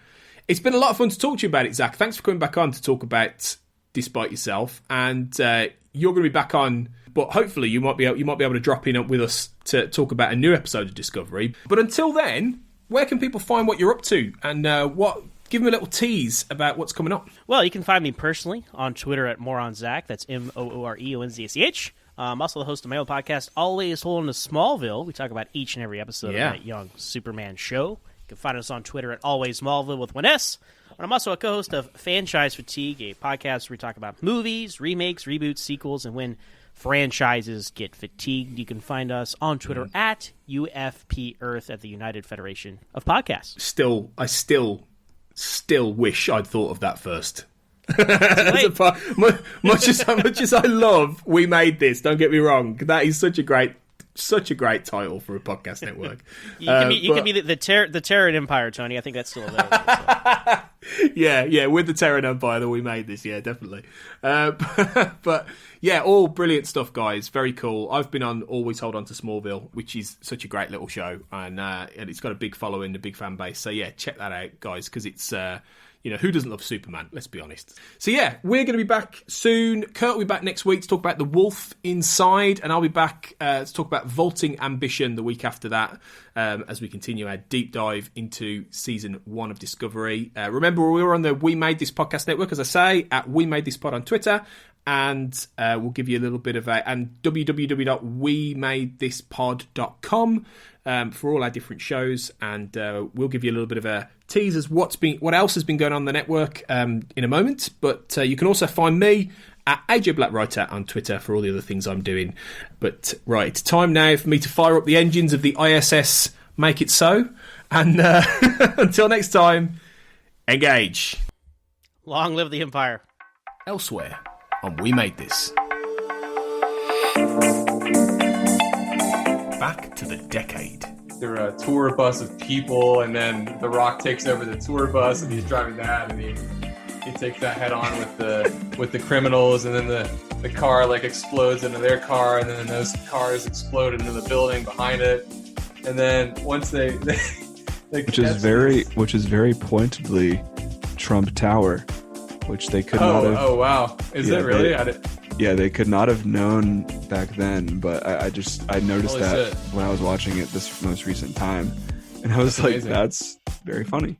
it's been a lot of fun to talk to you about it, Zach. Thanks for coming back on to talk about Despite Yourself. And you're going to be back on, but hopefully you might be able to drop in with us to talk about a new episode of Discovery. But until then, where can people find what you're up to? And give them a little tease about what's coming up. Well, you can find me personally on Twitter at MooreOnZach. That's MooreOnZach. I'm also the host of my own podcast, Always Holding to Smallville. We talk about each and every episode of that young Superman show. You can find us on Twitter at Always Smallville with one S. And I'm also a co-host of Franchise Fatigue, a podcast where we talk about movies, remakes, reboots, sequels, and when franchises get fatigued. You can find us on Twitter at UFP Earth at the United Federation of Podcasts. I still wish I'd thought of that first. Much as I love We Made This, don't get me wrong, that is such a great title for a podcast network. You can be the Terran Empire, Tony. I think that's still available. So. Yeah, with the Terran Empire that We Made This, yeah, definitely. But yeah, all brilliant stuff, guys. Very cool. I've been on Always Hold On to Smallville, which is such a great little show, and it's got a big following, a big fan base. So yeah, check that out, guys, because it's who doesn't love Superman? Let's be honest. So yeah, we're going to be back soon. Kurt will be back next week to talk about The Wolf Inside, and I'll be back to talk about Vaulting Ambition the week after that, as we continue our deep dive into season 1 of Discovery. Remember, we're on the We Made This podcast network, as I say, at We Made This Pod on Twitter, and we'll give you a little bit of and www.wemadethispod.com for all our different shows, and we'll give you a little bit of a tease as what else has been going on the network in a moment. But you can also find me at AJ Blackwriter on Twitter for all the other things I'm doing. But right, it's time now for me to fire up the engines of the ISS Make It So, and until next time, engage. Long live the Empire. Elsewhere on We Made This. Back to the decade. They're a tour bus of people, and then The Rock takes over the tour bus, and he's driving that, and he takes that head on with the criminals, and then the car like explodes into their car, and then those cars explode into the building behind it, and then once they which is very pointedly Trump Tower, which they could not have. Oh wow, is it really? They could not have known back then, but I noticed that when I was watching it this most recent time, and I was like, that's very funny.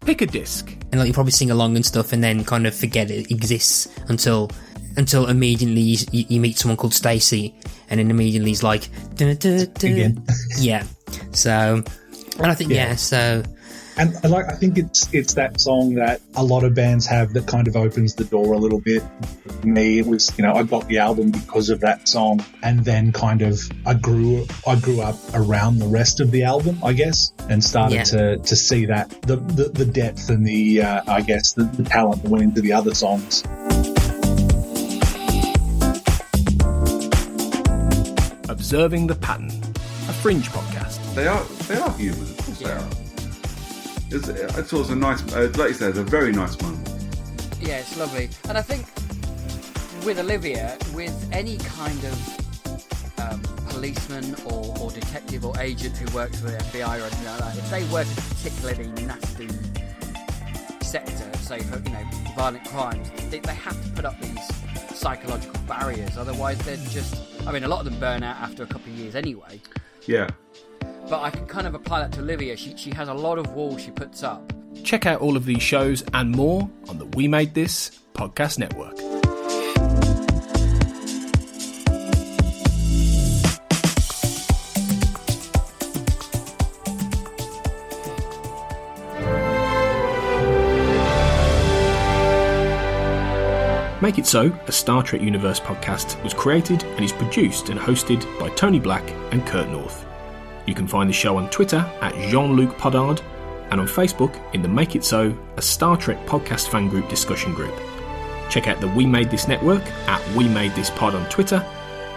Pick a disc. And like you probably sing along and stuff, and then kind of forget it exists until immediately you meet someone called Stacy, and then immediately he's like, again. Yeah. So, and I think so. And I think it's that song that a lot of bands have that kind of opens the door a little bit. For me, it was, I got the album because of that song, and then kind of I grew up around the rest of the album, I guess, and started to see that the depth and the the talent that went into the other songs. Observing the Pattern, a Fringe podcast. They are human, of course they are. I thought it was a nice, like you said, a very nice moment. Yeah, it's lovely. And I think with Olivia, with any kind of policeman or detective or agent who works for the FBI or anything like that, if they work in a particularly nasty sector, say for violent crimes, they have to put up these psychological barriers. Otherwise, they're just. I mean, a lot of them burn out after a couple of years anyway. Yeah. But I can kind of apply that to Olivia. She has a lot of walls she puts up. Check out all of these shows and more on the We Made This podcast network. Make It So, a Star Trek Universe podcast, was created and is produced and hosted by Tony Black and Kurt North. You can find the show on Twitter at Jean-Luc Podard and on Facebook in the Make It So, a Star Trek podcast fan group discussion group. Check out the We Made This network at We Made This Pod on Twitter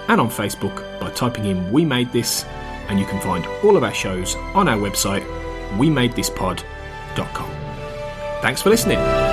and on Facebook by typing in We Made This, and you can find all of our shows on our website, wemadethispod.com. Thanks for listening.